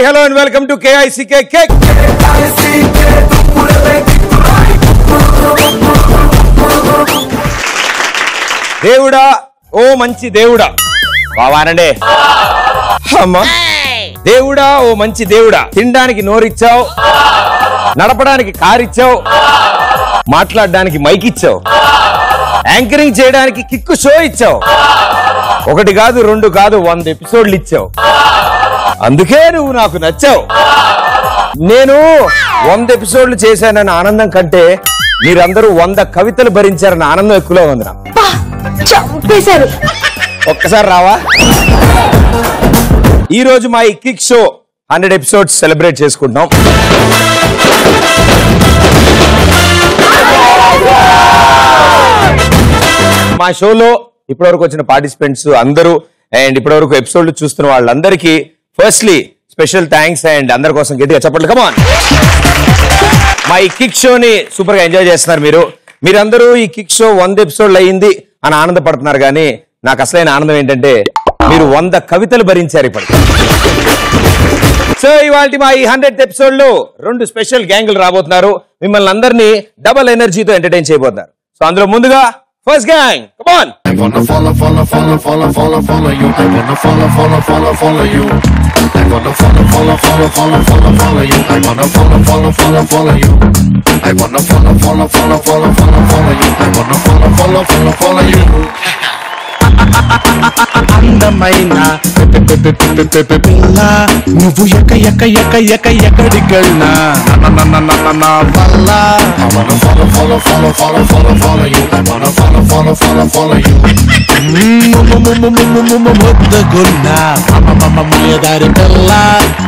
hello and welcome to KICK Kick. దేవుడా ఓ మంచి దేవుడా బావానండి అమ్మా దేవుడా ఓ మంచి దేవుడా తినడానికి నోరిచ్చావు నడపడానికి కారిచ్చావు మాట్లాడడానికి మైక్ ఇచ్చావు యాంకరింగ్ చేయడానికి కిక్కు షో ఇచ్చావు ఒకటి కాదు రెండు కాదు 100 ఎపిసోడ్లు ఇచ్చావు అందుకే నువ్వు నాకు నచ్చావు నేను 100 ఎపిసోడ్లు చేశానన్న ఆనందం కంటే మీరందరూ 100 కవితలు భరించారన్న ఆనందం ఎక్కువగా ఉంది నాకు చంపేశారు ఒక్కసారి రావా ఈ రోజు మా ఈ కిక్ షో 100 ఎపిసోడ్స్ సెలబ్రేట్ చేసుకుంటున్నాం మా షోలో ఇప్పటివరకు వచ్చిన పార్టిసిపెంట్స్ అందరూ అండ్ ఇప్పటివరకు ఎపిసోడ్లు చూస్తున్న వాళ్ళందరికీ ఫస్ట్లీ స్పెషల్ థ్యాంక్స్ అండ్ అందరి కోసం గట్టిగా చెప్పండి కమ్ ఆన్ మా ఈ కిక్ షోని సూపర్ గా ఎంజాయ్ చేస్తున్నారు మీరందరూ ఈ కిక్ షో 100 ఎపిసోడ్లు అయ్యింది అని ఆనందపడుతున్నారు కానీ నాకు అసలైన ఆనందం ఏంటంటే మీరు 100 కవితలు భరించారు ఇప్పుడు సో ఇవాళ మా ఈ 100th ఎపిసోడ్ లో 2 స్పెషల్ గ్యాంగులు రాబోతున్నారు మిమ్మల్ని అందరినీ డబుల్ ఎనర్జీతో ఎంటర్టైన్ చేయబోతున్నారు సో అందులో ముందుగా first gang come on I wanna follow you I wanna follow you I wanna follow you I wanna follow you I wanna follow you అందమైన పిల్ల నువ్వు ఎక్కడికెళ్ళినా నా వల్ల I wanna follow you I wanna follow you ముద్దగున్నా మాయదారి పిల్ల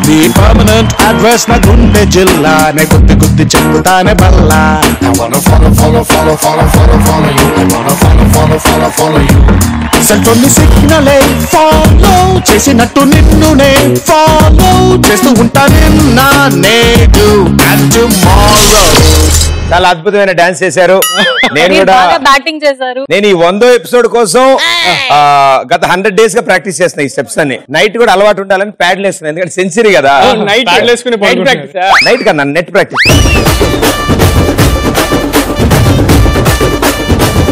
నీ permanent address నా గుండె జిల్లా నే గుద్ది చెప్పుతానే బల్లా I wanna follow you I wanna follow you సంతోని సిగ్నలే ఫాలో చేసినట్టు నిన్నునే ఫాలో చేస్తూ ఉంటా నిన్న నేడు అండ్ టుమారో చాలా అద్భుతమైన డాన్స్ చేశారు నేను కూడా బ్యాటింగ్ చేశారు నేను ఈ 100వ ఎపిసోడ్ కోసం గత 100 డేస్ గా ప్రాక్టీస్ చేస్తున్నా ఈ స్టెప్స్ అన్ని నైట్ కూడా అలవాటు ఉండాలని ప్యాడ్లు వేస్తున్నా ఎందుకంటే సెంచరీ కదా నైట్ కన్నా నెట్ ప్రాక్టీస్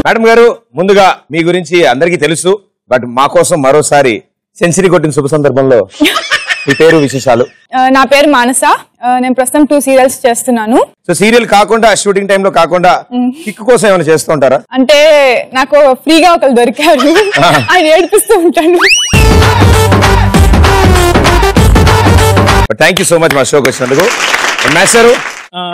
మేడం గారు ముందుగా మీ గురించి అందరికీ తెలుసు బట్ మా కోసం మరోసారి సెంచరీ కొట్టిన శుభ సందర్భంలో మీ పేరు విశేషాలు నా పేరు మానస నేను ప్రస్తుతం 2 సీరియల్స్ చేస్తున్నాను సో సీరియల్ కాకుండా షూటింగ్ టైం లో కాకుండా కిక్ కోసం ఏమైనా చేస్తూ ఉంటారా అంటే నాకు ఫ్రీగా ఒకరు దొరికారు ఆయన ఏడిపిస్తూ ఉంటాను థ్యాంక్ యూ సో మచ్ మా షోకి వచ్చినందుకు మాస్టర్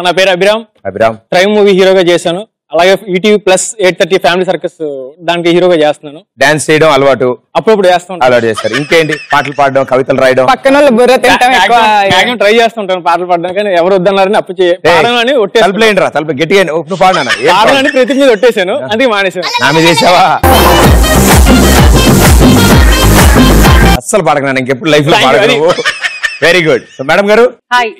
నా పేరు అభిరామ్ ప్రైమ్ మూవీ హీరోగా చేశాను అలాగే ఈటీవీ ప్లస్ 830 ఫ్యామిలీ సర్కస్ దానికి హీరోగా చేస్తున్నాను డాన్స్ చేయడం అలవాటు అప్పుడప్పుడు చేస్తాను అలవాటు చేస్తారు ఇంకేంటి పాటలు పాడడం కవితలు రాయడం పక్కన బుర్ర తింటాం ట్రై చేస్తుంటాను పాటలు పాడడం కానీ ఎవరు వద్దన్నారని అప్పు చేయాలని తలుపు గట్టిగా నువ్వు పాడని ప్రతి మీద ఒట్టేశాను అందుకే మానేశాను నా మీద చేసావా అస్సలు పాడకనా ఇంకెప్పుడు లైఫ్ లో పాడగలవు వెరీ గుడ్ సో మేడం గారు hi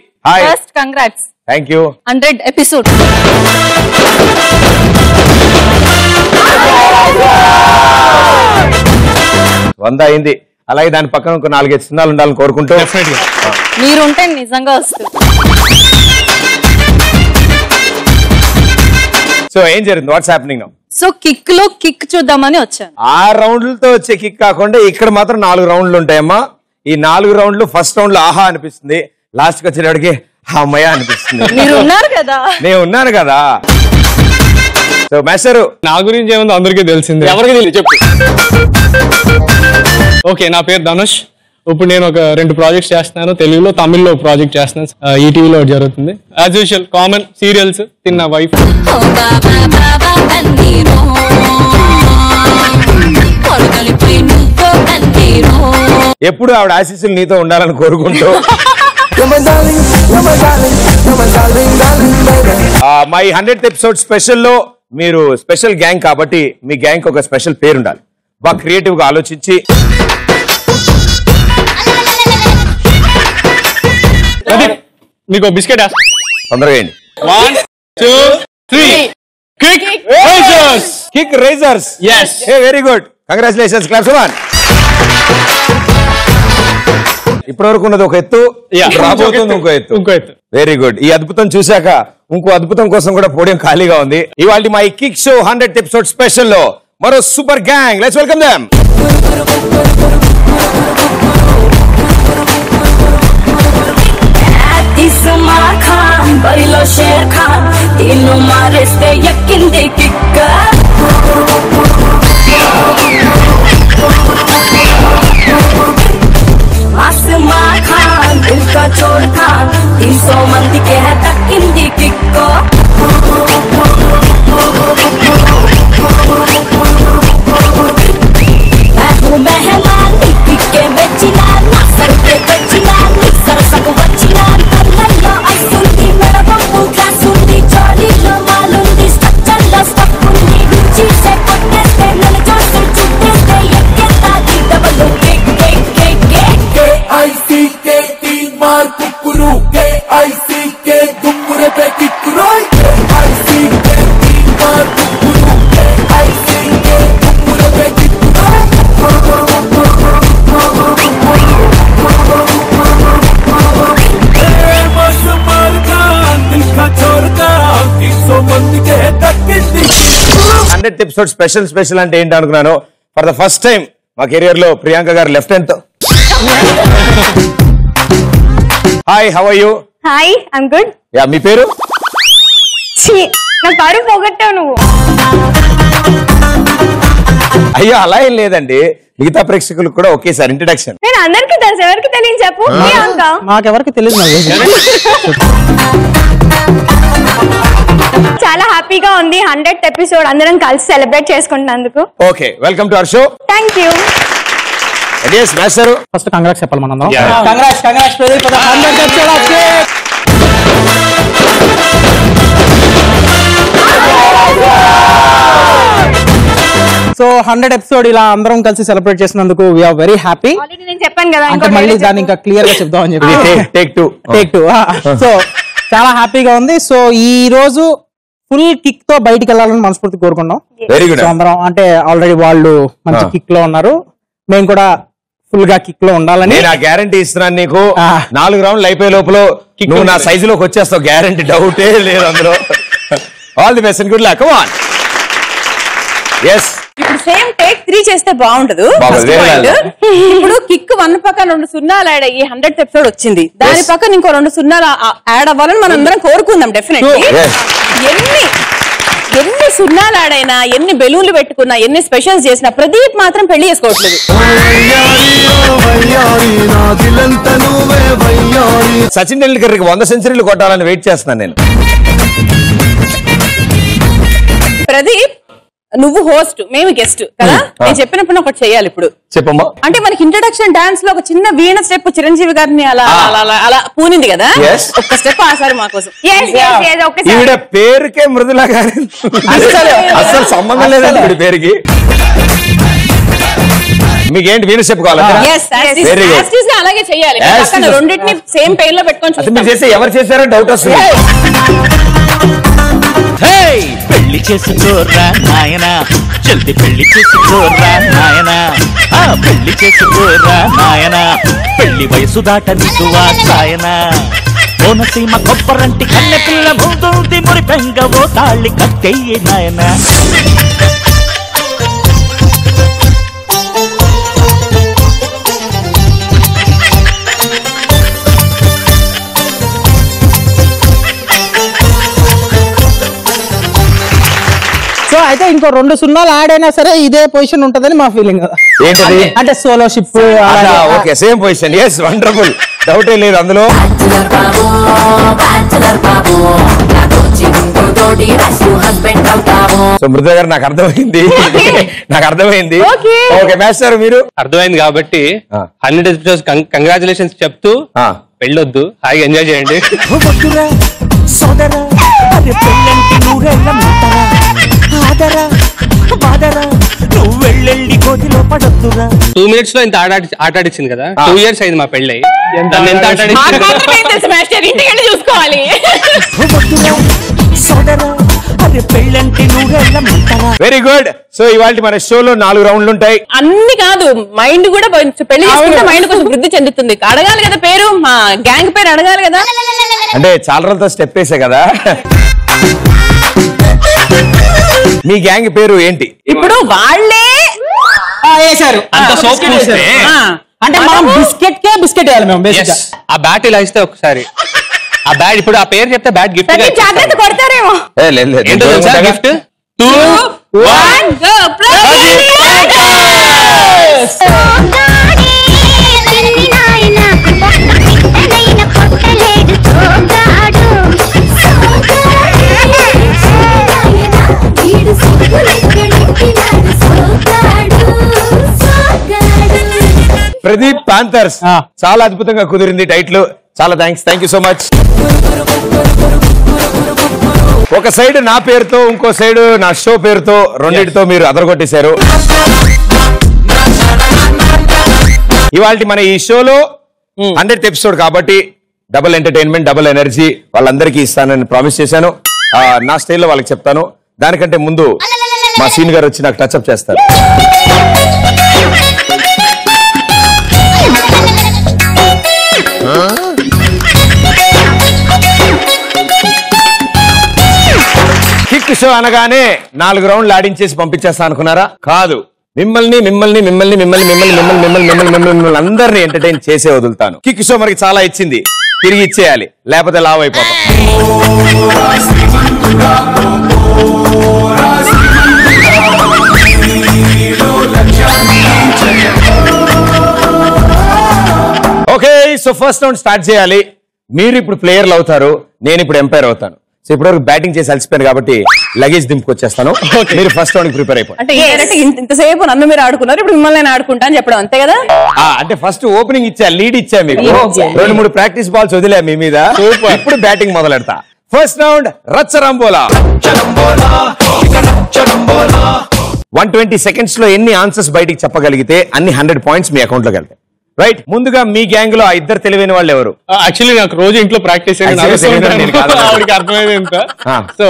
first congrats thank you 100 episode 100 అయింది అలాగే దాని పక్కన ఒక 4-5 సినిమాలు ఉండాలని కోరుకుంటూ మీరుంటే నిజంగా వస్తుంది సో ఏం జరిగింది what's happening now so kick లో కిక్ చూద్దామని వచ్చాను 6 రౌండ్లతో వచ్చే కిక్ కాకుండా ఇక్కడ మాత్రం 4 రౌండ్లు ఉంటాయమ్మా ఈ 4 రౌండ్లు ఫస్ట్ రౌండ్ లో ఆహా అనిపిస్తుంది లాస్ట్ కి వచ్చేటప్పటికి అమ్మయ్య అనిపిస్తుంది మీరు ఉన్నారు కదా నేను ఉన్నాను కదా సో మాస్టర్ నా గురించి ఏముందో అందరికీ తెలిసింది ఎవరికి తెలియదు చెప్పు ఓకే నా పేరు ధనుష్ ఇప్పుడు నేను ఒక 2 ప్రాజెక్ట్స్ చేస్తున్నాను తెలుగులో తమిళ్లో ప్రాజెక్ట్ చేస్తున్నాను ఈటీవీలో జరుగుతుంది యాజ్ యూజువల్ కామన్ సీరియల్స్ తిన్న వైఫ్ ఎప్పుడు ఆవిడ ఆశీస్సులు నీతో ఉండాలని కోరుకుంటూ మా 100th ఎపిసోడ్ స్పెషల్ లో మీరు స్పెషల్ గ్యాంగ్ కాబట్టి మీ గ్యాంగ్ ఒక స్పెషల్ పేరు ఉండాలి బాగా క్రియేటివ్ గా ఆలోచించి మీకు బిస్కెట్ తొందరగా 1 2 3 kick razor's very good congratulations claps one ఇప్పటి వరకు ఉన్నది ఒక ఎత్తు, రాబోతుంది ఇంకో ఎత్తు. Very good. ఈ అద్భుతం చూశాక ఇంకో అద్భుతం కోసం కూడా పోడియం ఖాళీగా ఉంది. ఇవాళ మా ఈ kick show 100th episode special లో మరో super gang. Let's welcome them. Ismail Khan, Barilo Sher Khan, Tinu Mariste Yakindi Kikka. Ismail Khan, Dil Ka Chor Khan, 300 mandi ke hai Takindi Kikko. Main mehman Kikke bechina, nasar ke bechina, nisar sak bechina. Episode special అంటే ఏంటి అనుకున్నాను. For the first time మా career లో Priyanka garu left hand తో. Hi, how are you? Hi, I'm good. Yeah, మీ పేరు? నా పరువు పోగొట్టావు నువ్వు. అయ్యో, అలా ఏం లేదండి, మిగతా ప్రేక్షకులకు కూడా ఒకేసారి ఇంట్రడక్షన్. నేను అందరికీ తెలుసు, ఎవరికి తెలియని చెప్పు. మాకెవరికి తెలియదు. చాలా హ్యాపీగా ఉంది 100th ఎపిసోడ్ అందరం కలిసి సెలబ్రేట్ చేసుకుంటున్నందుకు. Okay, welcome to our show. Thank you. Yes master, first congrats చెప్పాలి మనం. సో 100 ఎపిసోడ్ ఇలా అందరం కలిసి సెలబ్రేట్ చేసినందుకు వీఆర్ వెరీ హ్యాపీ. నేను చెప్పాను కదా, అంటే మళ్ళీ దాన్ని ఇంకా క్లియర్ గా చెప్దామని చెప్పి టేక్ టూ. సో చాలా హ్యాపీగా ఉంది. సో ఈ రోజు ఫుల్ కిక్ తో బయటికి వెళ్ళాలని మనస్ఫూర్తి కోరుకున్నాం. Very good. అందరం అంటే ఆల్రెడీ వాళ్ళు మంచి కిక్ లో ఉన్నారు, మేము కూడా ఫుల్ గా కిక్ లో ఉండాలని నేను గ్యారంటీ ఇస్తున్నాను నీకు. 4 రౌండ్లు అయిపోయే లోపల నువ్వు నా సైజులోకి వచ్చేస్తావు, గ్యారంటీ, డౌటే లేదు అందులో. All the best and good luck. Come on. yes. ఇప్పుడు సేమ్ టేక్ 3 చేస్తే బాగుండదు. ఇప్పుడు కిక్ 1 పక్కన 2 సున్నాలు యాడ్ అయ్యి 100th ఎపిసోడ్ వచ్చింది. దాని పక్కన ఇంకో 2 సున్నాలు యాడ్ అవ్వాలని మనం అందరం కోరుకుందాం. డెఫినెట్లీ ఎన్ని సున్నాలు ఆడైనా, ఎన్ని బెలూన్లు పెట్టుకున్నా, ఎన్ని స్పెషల్స్ చేసినా ప్రదీప్ మాత్రం పెళ్లి చేసుకోవట్లేదు. సచిన్ టెండూల్కర్ 100 సెంచరీలు కొట్టాలని వెయిట్ చేస్తున్నాను నేను. ప్రదీప్, నువ్వు హోస్ట్, మేము గెస్ట్ కదా. నేను చెప్పినప్పుడు ఒకటి చేయాలి. ఇప్పుడు చెప్పమ్మా. అంటే మనకి ఇంట్రడక్షన్ డాన్స్ లో ఒక చిన్న వీణ స్టెప్ చిరంజీవి గారిని అలా అలా పూనింది కదా, ఒక్క స్టెప్ ఆసారి మా కోసం. ఈవిడ పేరుకే మృదులా గారి అసలు సంబంధం లేదండి ఈవిడ పేరుకి. మీకేంటి వీణ స్టెప్ కావాలి? అలాగే చెయ్యాలి. రెండింటిని సేమ్ పెయిన్ లో పెట్టుకొని మీరు చేస్తే ఎవరు చేశారో డౌట్ వస్తుంది. పెళ్లి చేసుకోరా నాయనా, జల్ది పెళ్లి చేసుకోరా నాయనా, పెళ్లి చేసుకోరా నాయనా, పెళ్లి వయసు దాటని సువాసాయనా, కోనసీమ కొబ్బరంటి కన్నె పిల్ల ముందుంది మురి పెంగ ఓ తాళి కట్టెయ్యి నాయనా. సో అయితే ఇంకో 2 సున్నాలు ఆడైనా సరే ఇదే పొజిషన్ ఉంటదని మా ఫీలింగ్. ఏంటది? అంటే solo ship. Okay, same position. yes, wonderful, డౌటే లేదు అందులో. సో మృదు గారు నాకు అర్థమైంది. ఓకే మాస్టర్, మీరు అర్థమైంది కాబట్టి 100 ఎపిసోడ్స్ కంగ్రాచులేషన్స్ చెప్తూ వెళ్ళొద్దు, హాయిగా ఎంజాయ్ చేయండి. నువ్వు వెళ్ళెళ్ళి కోతిలో పడొద్దురా. 2 minutes లో ఇంత ఆటాడిచ్చింది కదా. 2 years అయింది మా పెళ్ళి. ఎంత ఆటాడిచ్చింది చూసుకోవాలి. అరే పెళ్ళంటే నువ్వెళ్ళమంటావా? Very good. సో ఇవాళ మన షోలో 4 రౌండ్లు ఉంటాయి. అన్ని కాదు, మైండ్ కూడా పెళ్లి చేసుకుంటే మైండ్ కొంచెం వృద్ధి చెందుతుంది. అడగాలి కదా పేరు, మా గ్యాంగ్ పేరు అడగాలి కదా. అంటే చాలా రోజులతో స్టెప్ వేసే కదా. మీ గ్యాంగ్ పేరు ఏంటి? ఇప్పుడు వాళ్ళే వేశారు అంత సోప్ పూస్తే. అంటే మనం బిస్కెట్ వేయాలి మేము బేసిక్ గా. ఆ బ్యాట్ ఇలా ఇస్తే ఒకసారి ఆ బ్యాట్ ఇప్పుడు ఆ పేరు చెప్తే బ్యాట్ గిఫ్ట్ జాగ్రత్త కొడతారేమో. ఏంటో తెలుసా గిఫ్ట్? 2 1 Go, Pradeep Panthers. చాలా అద్భుతంగా కుదిరింది టైటిల్. చాలా థ్యాంక్ యూ సో మచ్. ఒక సైడ్ నా పేరుతో, ఇంకో సైడ్ నా షో పేరుతో, రెండింటితో మీరు అదరగొట్టేశారు. ఇవాళ మన ఈ షోలో 100th ఎపిసోడ్ కాబట్టి డబుల్ ఎంటర్టైన్మెంట్, డబుల్ ఎనర్జీ వాళ్ళందరికీ ఇస్తానని ప్రామిస్ చేశాను. నా స్టైల్లో వాళ్ళకి చెప్తాను. దానికంటే ముందు మా సీన్ గారు వచ్చి నాకు టచ్అప్ చేస్తారు. కిక్ షో అనగానే 4 రౌండ్లు ఆడించేసి పంపించేస్తా అనుకున్నారా? కాదు. మిమ్మల్ని అందరినీ ఎంటర్టైన్ చేసే వదులుతాను. కిక్ షో మనకి చాలా ఇచ్చింది, తిరిగి ఇచ్చేయాలి, లేకపోతే లావ్ అయిపోతాం. Okay, so first round start చేయాలి. మీరు ఇప్పుడు ప్లేయర్లు అవుతారు, నేను ఇప్పుడు ఎంపైర్ అవుతాను. సో ఇప్పటివరకు బ్యాటింగ్ చేసి అలసిపోయాను కాబట్టి లగేజ్ దింపుకొచ్చేస్తాను. మీరు ఫస్ట్ రౌండ్ ప్రిపేర్ అయిపోయి. అంటే ఇంతసేపు నన్ను మీరు ఆడుకున్నారు, ఇప్పుడు మిమ్మల్ని నేను ఆడుకుంటా అని చెప్పడం అంతే కదా. అంటే ఫస్ట్ ఓపెనింగ్ ఇచ్చా, లీడ్ ఇచ్చా, మీకు 2-3 ప్రాక్టీస్ బాల్స్ వదిలే మీ మీద. ఇప్పుడు బ్యాటింగ్ మొదలెడతా. ఫస్ట్ రౌండ్ రచ్చరంబోలా. 120 సెకండ్స్ లో ఎన్ని ఆన్సర్స్ బయటికి చెప్పగలిగితే అన్ని 100 పాయింట్స్ మీ అకౌంట్ లోకి వెళ్తాయి. రైట్. ముందుగా మీ గ్యాంగ్ లో 2 తెలివైన వాళ్ళు ఎవరు? యాక్చువల్లీ నాకు రోజు ఇంట్లో ప్రాక్టీస్ ఆవిడకి అర్థమైంది ఇంకా. సో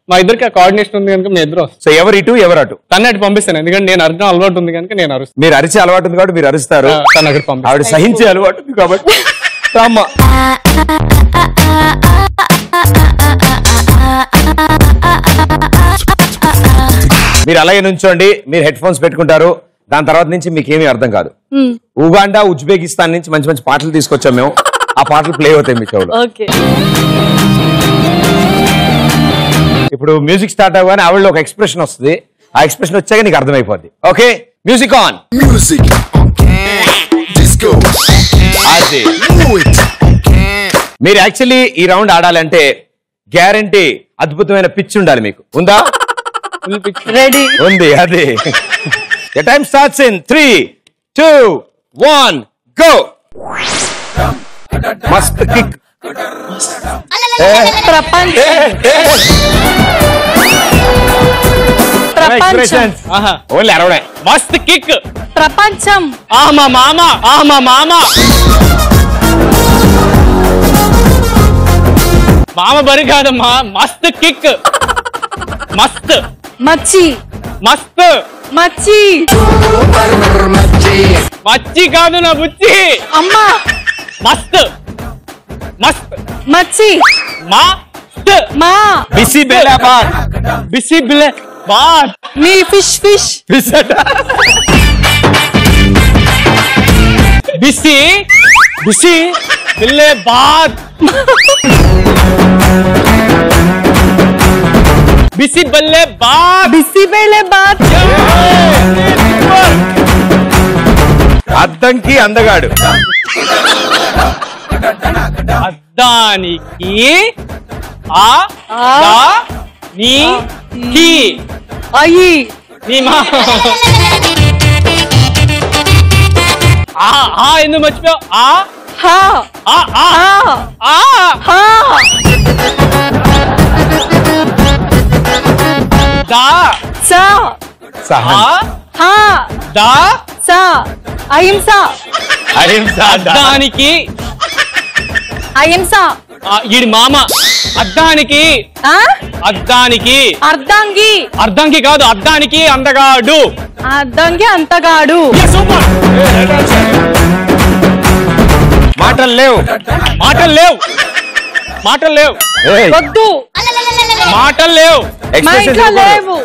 మా ఇద్దరికి కోఆర్డినేషన్ ఉంది కనుక మీ ఇద్దరు. సో ఎవరు ఇటు ఎవరు అటు? తను అటు పంపిస్తాను, ఎందుకంటే నేను అర్థం అలవాటు ఉంది కనుక నేను అరుస్తాను. మీరు అరిచే అలవాటు ఉంది కాబట్టి మీరు అరుస్తారు, తను అక్కడ పంపిస్తాను. ఆవిడ సహించే అలవాటు ఉంది కాబట్టి. మీరు అలాగే నుంచోండి. మీరు హెడ్ ఫోన్స్ పెట్టుకుంటారు. దాని తర్వాత నుంచి మీకు ఏమీ అర్థం కాదు. ఉగాండా, ఉజ్బెకిస్తాన్ నుంచి మంచి మంచి పాటలు తీసుకొచ్చాం మేము. ఆ పాటలు ప్లే అవుతాయి మీ చెవులో. ఇప్పుడు మ్యూజిక్ స్టార్ట్ అవ్వగానే ఆవిడలో ఒక ఎక్స్ప్రెషన్ వస్తుంది. ఆ ఎక్స్ప్రెషన్ వచ్చాక నీకు అర్థమైపోద్ది. Okay, music on. మీరు యాక్చువల్లీ ఈ రౌండ్ ఆడాలంటే గ్యారంటీ అద్భుతమైన పిచ్ ఉండాలి. మీకు ఉందా? రెడీ ఉంది. అది The time starts in 3, 2, 1, go. Must kick. Expressions. Only around. మస్త్ కిక్. ప్రపంచం. ఆమా మామా, ఆమా మామా. మామ బరి కాదమ్మా, మస్త్ కిక్. మస్త్. మచ్చి. మస్త్. మచ్చి. మచ్చి కాదు నా బుచ్చి. అమ్మా. మస్త్. మస్త్. మచ్చి. మస్త్. మా. బిసి బేలా బాత్. బిసి బిలే బాత్. మీ ఫిష్. బిసి బిసి బిల్లే బాత్. బిసి బల్లే బాత్. బిసి బేలే బాత్. అద్దంకి అందగాడు. అద్దానికి ఆ దా నీ కి అయ్యి. నీ మా ఆ ఎందుకు మర్చిపోయావు? ఆ హా. ఆ ఆ ఆ హా. దా సా. ఆ హా. దా సా. అహింస. అద్దానికి అహింస. ఈడి మామ. అద్దానికి అద్దానికి అర్ధాంగి అర్ధంకి కాదు అద్దానికి అందగాడు. అర్ధాంగి అంతగాడు. మాటలు లేవు మాటలు లేవు మాటలు లేవు వద్దు. మాటలు లేవు. మా ఇంట్లో లేవు.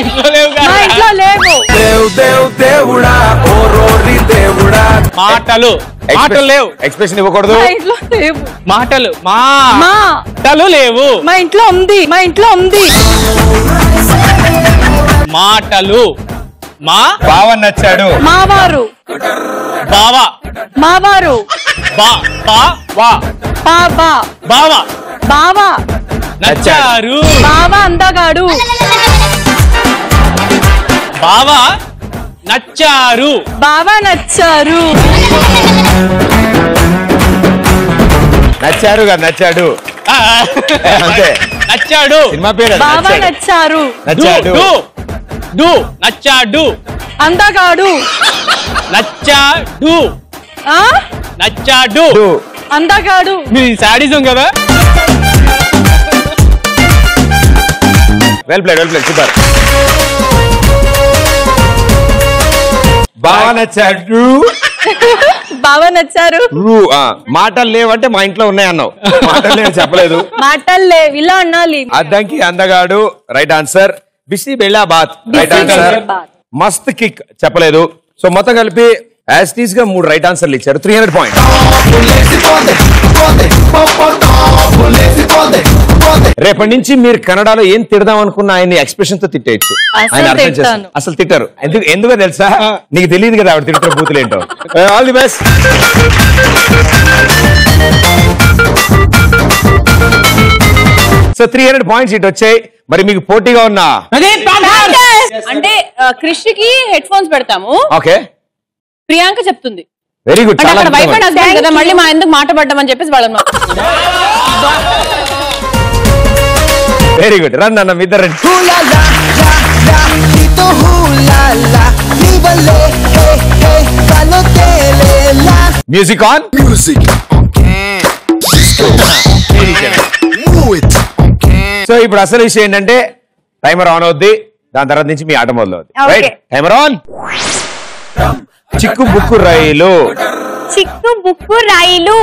ఇంట్లో లేవు కాదు. మా ఇంట్లో లేవు. మాటలు మాటలు లేవు. ఎక్స్ప్రెషన్ ఇవ్వకూడదు. మా ఇంట్లో లేవు. మాటలు మా మాటలు లేవు. మా ఇంట్లో ఉంది. మా ఇంట్లో ఉంది. మాటలు మా బావ నచ్చాడు. మావారు. బావా మావారు. బా బా వా బావా. బావా బావా నచ్చారు. బావా అందగాడు. బావా నచ్చారు. బావా నచ్చారు. నచ్చారు కదా నచ్చాడు ఆ, అంతే. నచ్చాడు. సినిమా పేరు బావా నచ్చారు. నచ్చాడు. డు డు నచ్చాడు. అందగాడు. నచ్చాడు. ఆ నచ్చాడు. అందగాడు. మీ శాడిజం కదా. Well played super. బావ నచ్చాడు. బావా నచ్చారు. మాటలు లేవంటే మా ఇంట్లో ఉన్నాయి అన్నావు. మాటలు లేవు చెప్పలేదు. మాటలు లేవు ఇలా అనాలి. అద్దంకి అందగాడు రైట్ ఆన్సర్. బిసి బెల్లాబాద్ రైట్ ఆన్సర్. మస్త్ కిక్ చెప్పలేదు. సో మొత్తం కలిపి యాస్టీస్ గా 3 రైట్ ఆన్సర్లు ఇచ్చారు. 300 పాయింట్. రేపటి నుంచి మీరు కన్నడలో ఏం తిడదాం అనుకున్న ఆయన ఎక్స్ప్రెషన్ తో తిట్టేయచ్చు. ఆయన అర్థం చేస్తారు. అసలు తిట్టారు. ఎందుకో తెలుసా? నీకు తెలియదు కదా ఆవిడ తిట్టారు బూతులు ఏంటో. All the best. So 300 points ఇటు వచ్చాయి. మరి మీకు పోటీగా ఉన్నా అంటే కృషికి హెడ్ ఫోన్స్ పెడతాము. ఓకే ప్రియాంక చెప్తుంది. Very good. అంటే అక్కడ వైఫ్ అండ్ హస్బెండ్ కదా, మళ్ళీ మా ఎందుకు మాట పడ్డామని చెప్పేసి వాళ్ళను. Very good. రన్ అన్న మీ ఇద్దరు. Music on. సో ఇప్పుడు అసలు విషయం ఏంటంటే టైమర్ ఆన్ అవుద్ది. దాని తర్వాత నుంచి మీ ఆట మొదలవుద్ది. Right timer on. చిక్కు బుక్కు రైలు. చిక్కు బుక్కు రైలు.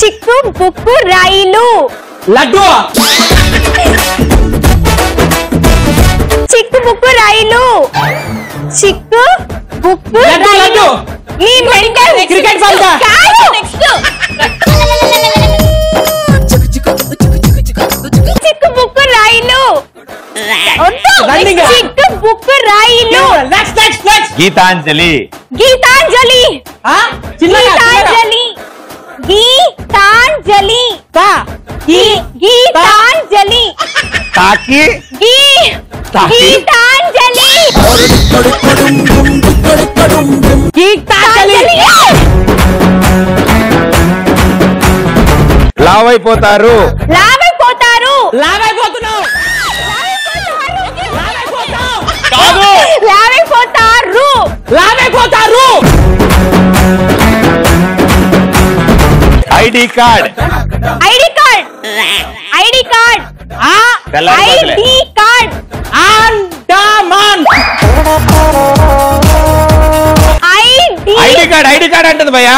చిక్కు బుక్కు రైలు. లడ్డు. చిక్కు బుక్కు రైలు. చిక్కు బుక్కు లడ్డు లడ్డు. నీ మెంటల్ క్రికెట్ బాల్ దా. నెక్స్ట్ చిక్కు బుక్కు రైలు. చిక్కు బుక్కు రైలు. గీతాంజలి. గీతాంజలి. గీతాంజలి. గీతాంజలి. గీతాంజలి. తాకి. గీతాంజలి. గీతాంజలి. లావైపోతారు. లావైపోతారు. లావైపోతున్నావు. కాదు. లావైపోతారు. లావైపోతారు. ID card. ID card. ID card. ID card. Andaman. ID card. ID card అంటది భయ్యా.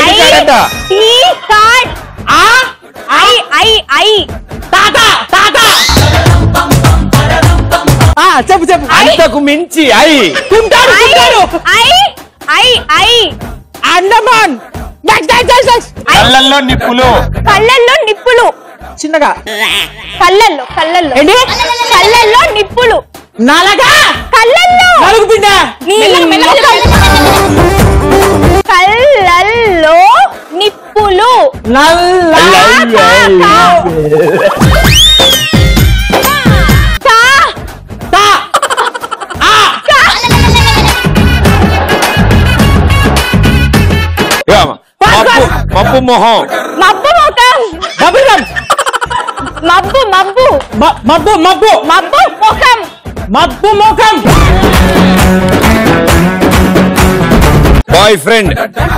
ఐడి కార్డ్ అంట. ID card. ఐ తాత తాత. చెప్పు చెప్పు. అంతకు మించి ఐ. కుంటారు కుంటారు. ఐ అండమాన్. కళ్ళల్లో నిప్పులు. కళ్ళల్లో నిప్పులు. చిన్నగా. కళ్ళల్లో ఏంటి? కళ్ళల్లో నిప్పులు. నలగా. కళ్ళల్లో. నలుగు పిండ. కళ్ళల్లో నిప్పులు. మబ్బు మొహం. మబ్బు ముఖం. మబ్బు మబ్బు మబ్బు మబ్బు. మబ్బు ముఖం. మబ్బు ముఖం. Boy friend.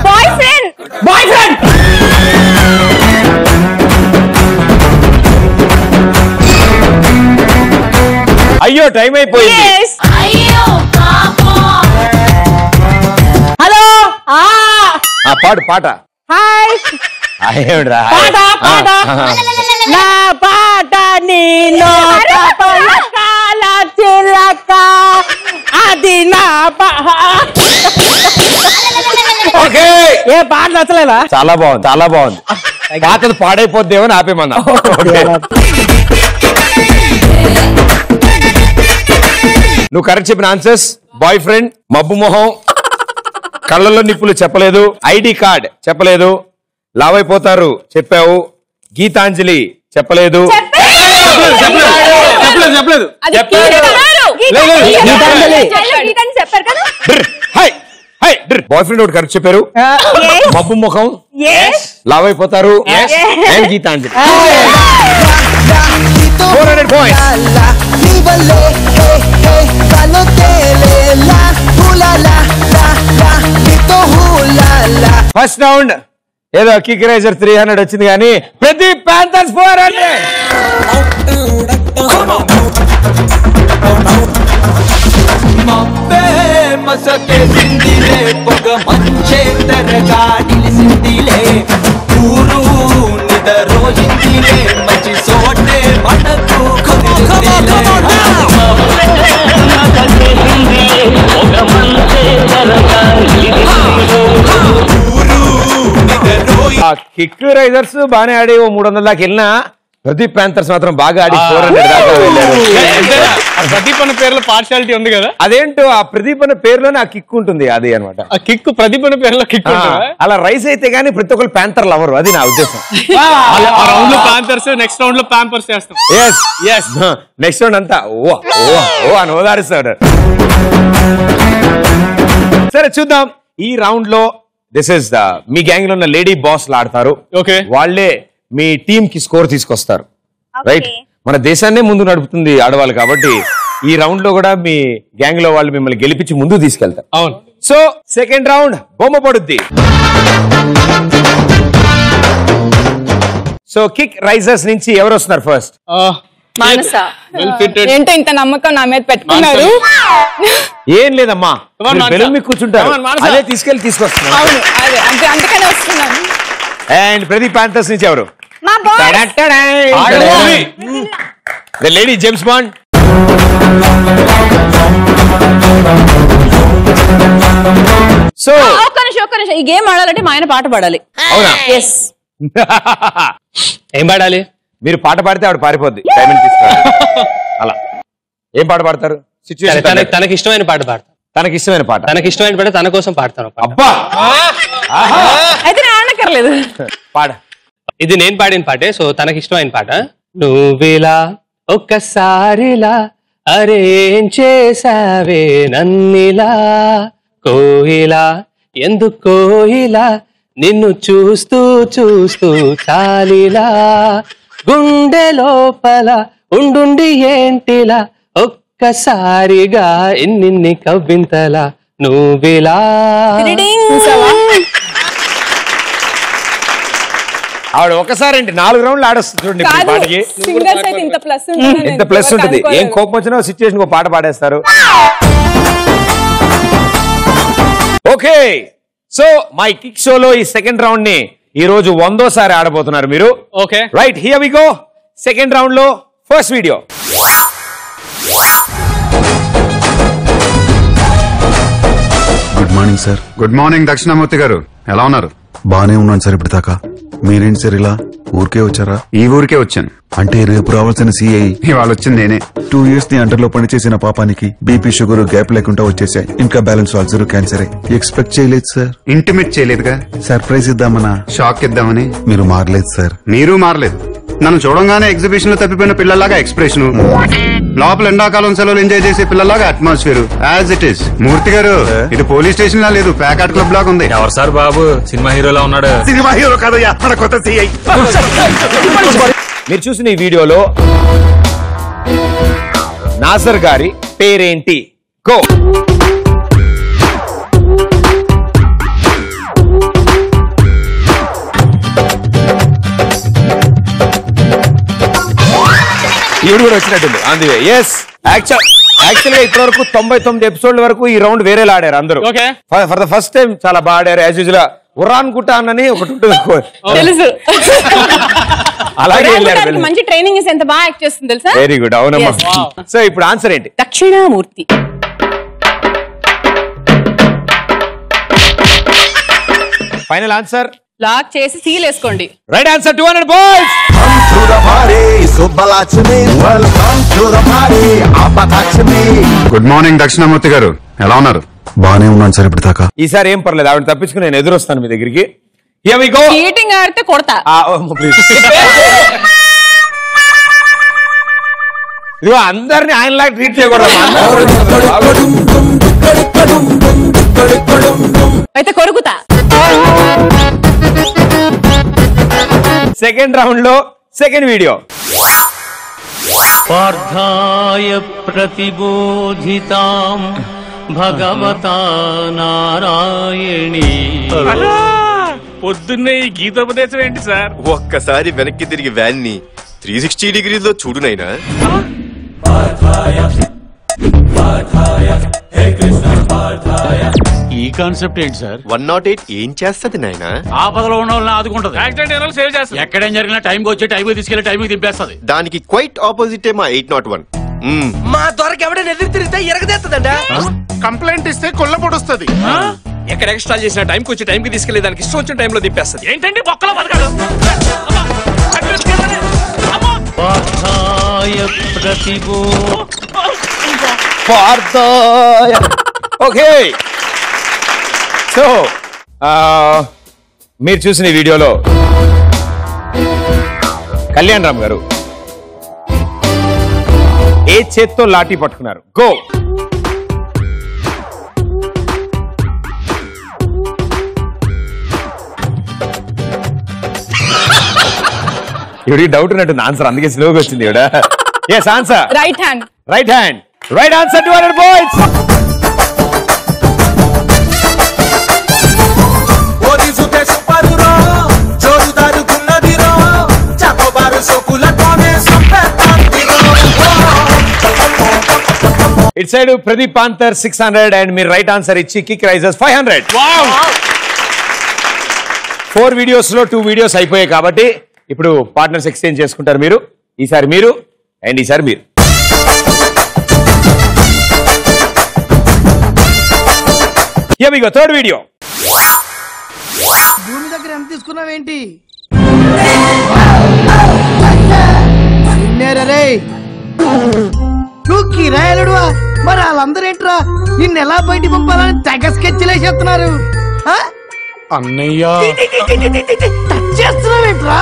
Boy friend. Boy friend. అయ్యో టైం అయిపోయింది. హలో పాడు పాట. హాయ్ ఏమిడ్రా? పాట పాట నా పాట నీలో కాల చిలక అది నా ఓకే. ఏ పాట నచ్చలేదా? చాలా బాగుంది, చాలా బాగుంది. పాటలు పాడైపోద్దేమని ఆపేమన్నా. నువ్వు కరెక్ట్ చెప్పిన ఆన్సర్స్: బాయ్ ఫ్రెండ్, మబ్బు మొహం, కళ్ళల్లో నిప్పులు చెప్పలేదు, ఐడి కార్డ్ చెప్పలేదు, లావైపోతారు చెప్పావు, గీతాంజలి చెప్పలేదు. బాయ్ ఫ్రెండ్ ఒకటి కరెక్ట్ చెప్పారు, మబ్బు ముఖం, లావైపోతారు, and Geetanjali. 400 points. First round ఏదో కిక్ రైజర్ 300 వచ్చింది కానీ ప్రదీప్ ప్యాంథర్స్ 400. మసకేసిందిలే పొగ మంచే తెరగా నిలిసిందిలే ఊరు నిదరోయిందిలే మంచి సోటే మనకు కిక్ రైజర్స్ బాగానే ఆడి 300 దాకా వెళ్ళినా ప్రదీప్ ప్యాంథర్స్ మాత్రం బాగా ఆడి 400 దాకా వెళ్ళారు. ప్రదీప్ అనే పేరులో పార్షాలిటీ ఉంది కదా, అదేంటో ఆ ప్రదీప్ అనే పేరులోనే ఆ కిక్ ఉంటుంది, అది అనమాట. ఆ కిక్ ప్రదీప్ అనే పేరులో కిక్ అలా రైస్ అయితే గానీ ప్రతి ఒక్కరు ప్యాంథర్లు అవ్వరు, అది నా ఉద్దేశం. రౌండ్ లో ప్యాంథర్స్, నెక్స్ట్ రౌండ్ లో ప్యాంపర్స్ చేస్తాం. నెక్స్ట్ రౌండ్ అంతా ఓ ఓ ఓ అని ఓదారుస్తాడు. సరే చూద్దాం ఈ రౌండ్ లో. దిస్ ఇస్ మీ గ్యాంగ్ లో ఉన్న లేడీ బాస్ ఆడతారు. ఓకే, వాళ్ళే మీ టీమ్ కి స్కోర్ తీసుకొస్తారు. రైట్, మన దేశాన్నే ముందు నడుపుతుంది ఆడవాళ్ళు కాబట్టి ఈ రౌండ్ లో కూడా మీ గ్యాంగ్ లో వాళ్ళు మిమ్మల్ని గెలిపించి ముందు తీసుకెళ్తారు. అవును. సో సెకండ్ రౌండ్ బొమ్మ పడుద్ది. సో కిక్ రైజర్స్ నుంచి ఎవరు వస్తున్నారు ఫస్ట్? ఏంటో ఇంత నమ్మకం నా మీద పెట్టుకున్నారు. ఏం లేదమ్మా, బెలూన్ మీకు కూర్చుంటారు, అదే తీసుకెళ్లి తీసుకొస్తున్నారు. అవును, అదే అంటే అందుకనే వస్తున్నాను. అండ్ ప్రదీప్ ప్యాంథర్స్ నుంచి ఎవరు? The lady James bond. So ఒక్క నిమిషం, ఈ గేమ్ ఆడాలంటే మా ఆయన పాట పాడాలి. అవునా? ఎస్. ఏం పాడాలి? మీరు పాట పాడితే ఆవిడ పారిపోద్ది, డైమండ్ తీసుకోవాలి. అలా ఏం పాట పాడతారు? సిచ్యువేషన్ తనకి ఇష్టమైన పాట పాడతాను. తనకి ఇష్టమైన పాట, తనకి ఇష్టమైన పాట తన కోసం పాడతాను. అబ్బా అయితే నేను ఆడక్కర్లేదు. పాడ. ఇది నేను పాడిన పాటే, సో తనకి ఇష్టమైన పాట. నువ్విలా ఒక్కసారిలా అరేం చేసావే నన్నిలా, కోయిలా ఎందుకోయిలా నిన్ను చూస్తూ చూస్తూ చాలిలా, గుండె లోపల ఉండుండి ఏంటిలా ఒక్కసారిగా ఎన్నిన్ని కవ్వింతలా నువ్విలా. ఆవిడ ఒకసారి 4 రౌండ్లు ఆడొస్తుంది చూడండి ఈ పాటకి. సింగర్స్ అయితే ఇంత ప్లస్ ఉంటుంది, ఎంత ప్లస్ ఉంటుంది. ఏం కోపం వచ్చినా సిచ్యువేషన్ ఒక పాట పాడేస్తారు. ఓకే, సో మై కిక్ షోలో ఈ సెకండ్ రౌండ్ ని ఈ రోజు 100సారి ఆడబోతున్నారు మీరు. Okay, right, here we go. Second round లో first video. Good morning sir. Good morning Dakshinamurthy garu, ఎలా ఉన్నారు? బానే ఉన్నాను సార్ ఇప్పుడు దాకా. మీరేంటి సార్ ఇలా ఊరికే వచ్చారా? ఈ ఊరికే వచ్చాను. అంటే రేపు రావాల్సిన సిఐ ఇవాళ వచ్చింది నేనే. 2 years ని అండర్లో పనిచేసిన పాపానికి బీపీ షుగర్ గ్యాప్ లేకుండా వచ్చేసాయి. ఇంకా బ్యాలెన్స్ అల్సర్ క్యాన్సర్ ఎక్స్పెక్ట్ చేయలేదు సార్. ఇంటిమేట్ చేయలేదుగా. సర్ప్రైజ్ ఇద్దామన్నా, షాక్ ఇద్దామని. మీరు మారలేదు సార్. మీరు మారలేదు. నన్ను చూడంగానే ఎగ్జిబిషన్ లో తప్పిపోయిన పిల్లలాగా ఎక్స్ప్రెషన్, లోపల ఎండాకాలం సెలవులు ఎంజాయ్ చేసే పిల్లలాగా అట్మాస్ఫియర్ యాజ్ ఇట్ ఈస్. మూర్తి గారు, ఇది పోలీస్ స్టేషన్ లా లేదు, ప్యాకాట్ క్లబ్ లాగా ఉంది. ఎవరు సార్ బాబు? సినిమా హీరోలా ఉన్నాడు. సినిమా హీరో కాదయ్యా, మన కొత్త సిఐ. మీరు చూసిన ఈ వీడియోలో నాసర్ గారి పేరేంటి? గో. ఈవిడ కూడా వచ్చినట్టుంది. On the way. Yes, actual గా ఇప్పటి వరకు 99 ఎపిసోడ్ల వరకు ఈ రౌండ్ వేరేలా ఆడారు అందరూ. ఫర్ ద ఫస్ట్ టైం చాలా బాగా ఆడారు. యాజ్ యూజువల్ ఉరాన్ కుటాన్ అని ఒకటి ఉంటుంది తెలుసు. అలాగే మంచి ట్రైనింగ్ ఇస్తే ఎంత బాగా యాక్ట్ చేస్తుంది తెలుసా. Very good. అవునమ్మా. సో ఇప్పుడు ఆన్సర్ ఏంటి? దక్షిణామూర్తి. ఫైనల్ ఆన్సర్ లాక్ చేసి సీల్ వేసుకోండి. Right answer 200 boys. Good morning Dakshinamurthy garu, ఎలా ఉన్నారు? బానే ఉన్నాను సార్ ఇప్పుడు దాకా. ఈసారి ఏం పర్లేదు, ఆవిడ తప్పించుకుని నేను ఎదురొస్తాను మీ దగ్గరికి. Here we go. చీటింగ్ ఆడితే కొడతా. ఇదిగో అందరిని ఆయనలాగా ట్రీట్ చేయకూడదు. అయితే కొరుకుతా. సెకండ్ రౌండ్ లో సెకండ్ వీడియో. పార్థాయ ప్రతిబోధితాం భగవతా నారాయణీ. పొద్దున్నే ఈ గీతోపదేశం ఏంటి సార్? ఒక్కసారి వెనక్కి తిరిగి వ్యాన్ ని 360 డిగ్రీలో చూడు నైనా. ఈ కాన్సెప్ట్ ఏంటి సార్? 108 ఏం చేస్తది నాయనా? ఆపదలో ఉన్న వాళ్ళని ఆదుకుంటది. యాక్సిడెంట్ సేవ్ చేస్తుంది. ఎక్కడేం జరిగినా టైంకి వచ్చి టైంకి తీసుకెళ్లి టైంకి దింపేస్తుంది. దానికి క్వైట్ ఆపోజిట్ మా 801. మా దొరకు ఎవడైనా ఎదురు తిరిగితే ఎరగదేస్తుందంట. కంప్లైంట్ ఇస్తే కొల్ల పొడుస్తుంది. ఎక్కడ ఎక్స్ట్రా చేసిన టైంకి వచ్చి టైంకి తీసుకెళ్లి దానికి ఇష్టం వచ్చిన టైంలో దింపేస్తుంది. ఏంటంటే బొక్కలో బతకాడు. ఓకే, సో మీరు చూసిన వీడియోలో కళ్యాణ్ రామ్ గారు ఏ చేత్తో లాఠీ పట్టుకున్నారు? గో. ఇవిడికి డౌట్ ఉన్నట్టుంది ఆన్సర్, అందుకే స్లోగా వచ్చింది ఇవిడ. Yes answer right hand. Right hand. Right answer 200 boys. ఇట్ సైడ్ ప్రదీప్ పాంతర్ 600 అండ్ మీరు రైట్ ఆన్సర్ ఇచ్చి కిక్ రైజర్స్ 500. 4 వీడియోస్ లో 2 వీడియోస్ అయిపోయాయి కాబట్టి ఇప్పుడు పార్ట్నర్స్ ఎక్స్చేంజ్ చేసుకుంటారు. మీరు ఈసారి మీరు అండ్ ఈసారి మీరు. Here we go, third video. భూమి దగ్గర ఎంత తీసుకున్నావేంటి? నువ్వు కిరాయలుడువా? మరి వాళ్ళందరూ ఏంట్రా నిన్ను ఎలా బయట పంపాలని తెగ స్కెచ్లు వేసేస్తున్నారు. అన్నయ్య టచ్ చేస్తున్నావేంట్రా?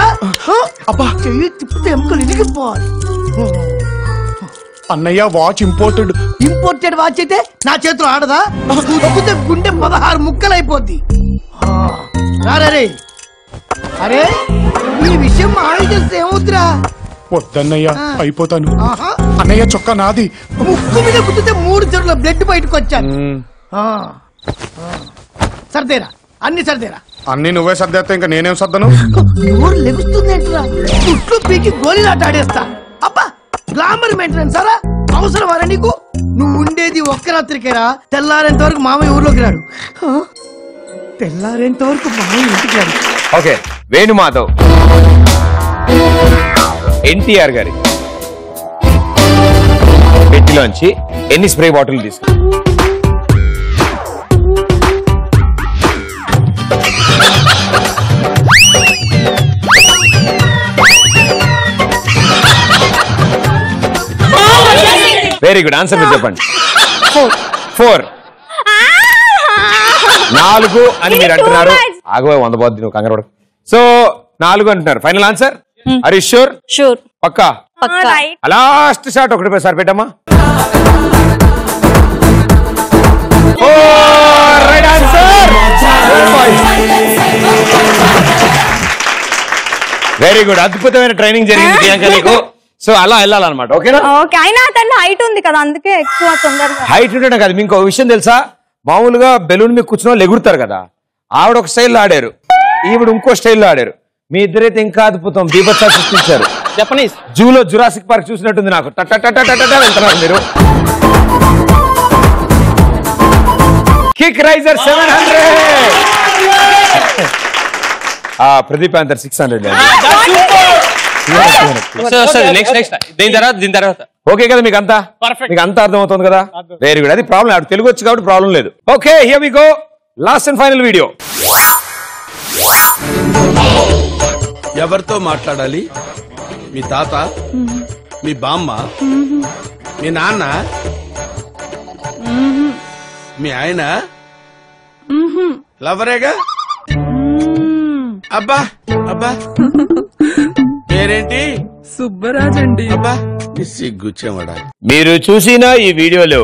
అబ్బా చెయ్యి తిప్పితే ఎముకలు ఇరిగిపోవాలి. అన్నయ్య వాచ్ ఇంపోర్టెడ్. ఇంపోర్టెడ్ వాచ్ అయితే నా చేతిలో ఆడదా? తొక్కితే గుండె 16 ముక్కలు అయిపోద్ది. అరే అరే ఈ విషయం మాడి చేస్తే ఏమవుతురా? వద్దన్నయ్య అయిపోతాను. అన్నయ్య చొక్కా నాది. ముక్కు మీద గుద్దితే 3 చెరువుల బ్లడ్ బయటకు వచ్చాను. సర్దేరా, అన్ని సర్దేరా. అన్ని నువ్వే సర్దేస్తా, ఇంకా నేనేం సర్దను? ఎవరు లెగుస్తుందేంట్రా? చుట్టూ పీకి గోళీలాట ఆడేస్తా. అబ్బా గ్లామర్ మెయింటెనెన్స్ సారా? అవసరమారా నీకు? నువ్వు ఉండేది ఒక్క రాత్రికేరా. తెల్లారేంత వరకు మామయ్య ఊర్లోకి రాడు. తెల్లారేంత వరకు మామయ్య ఇంటికి రాడు. ఓకే, వేణుమాధవ్ ఎన్టీఆర్ గారి పెట్టిలోంచి ఎన్ని స్ప్రే బాటిల్ తీసుకు? Very good. ఆన్సర్ మీరు చెప్పండి. 4. 4 అని మీరు అంటున్నారు. ఆగవే 100 పోద్ది, నువ్వు కంగారు పడకు. సో 4 అంటున్నారు. Final answer? Are you sure? Sure. పక్కా? లాస్ట్ షాట్ ఒకటి సార్ పెట్టమ్మా. Right answer. Very good. అద్భుతమైన ట్రైనింగ్ జరిగింది ప్రియాంక నీకు. సో అలా వెళ్ళాలన్నమాట. ఓకేనా? ఓకే. అయినా తను హైట్ ఉంది కదా, అందుకే ఎక్కువ తొందరగా. హైట్ ఉండడం కాదు, మీకు ఒక విషయం తెలుసా? మామూలుగా బెలూన్ మీద కూర్చున్న వాళ్ళు ఎగురుతారు కదా, ఆవిడ ఒక స్టైల్లో ఆడారు, ఈవిడ ఇంకో స్టైల్లో ఆడారు. మీ ఇద్దరైతే ఇంకా అద్భుతం బీభత్సా సృష్టించారు. జపనీస్. జూలో జురాసిక్ పార్క్ చూసినట్టుంది నాకు. వెళ్తున్నారు మీరు. Kick raiser 700. Pradeep Antar 600. Next దీని తర్వాత ఓకే కదా మీకు అంతా? మీకు అంతా అర్థమవుతుంది కదా? Very good. అది ప్రాబ్లం. ఆడు తెలుగు వచ్చు కాబట్టి ప్రాబ్లం లేదు. Okay, here we go. Last and final video. ఎవరితో మాట్లాడాలి? మీ తాత, మీ బామ్మ, మీ నాన్న, మీ ఆయన, లవరేగా? అబ్బా అబ్బా పేరేంటి? సుబ్బరాజ్ అండి. అబ్బా సిగ్గుచ్చేవాడా. మీరు చూసిన ఈ వీడియోలో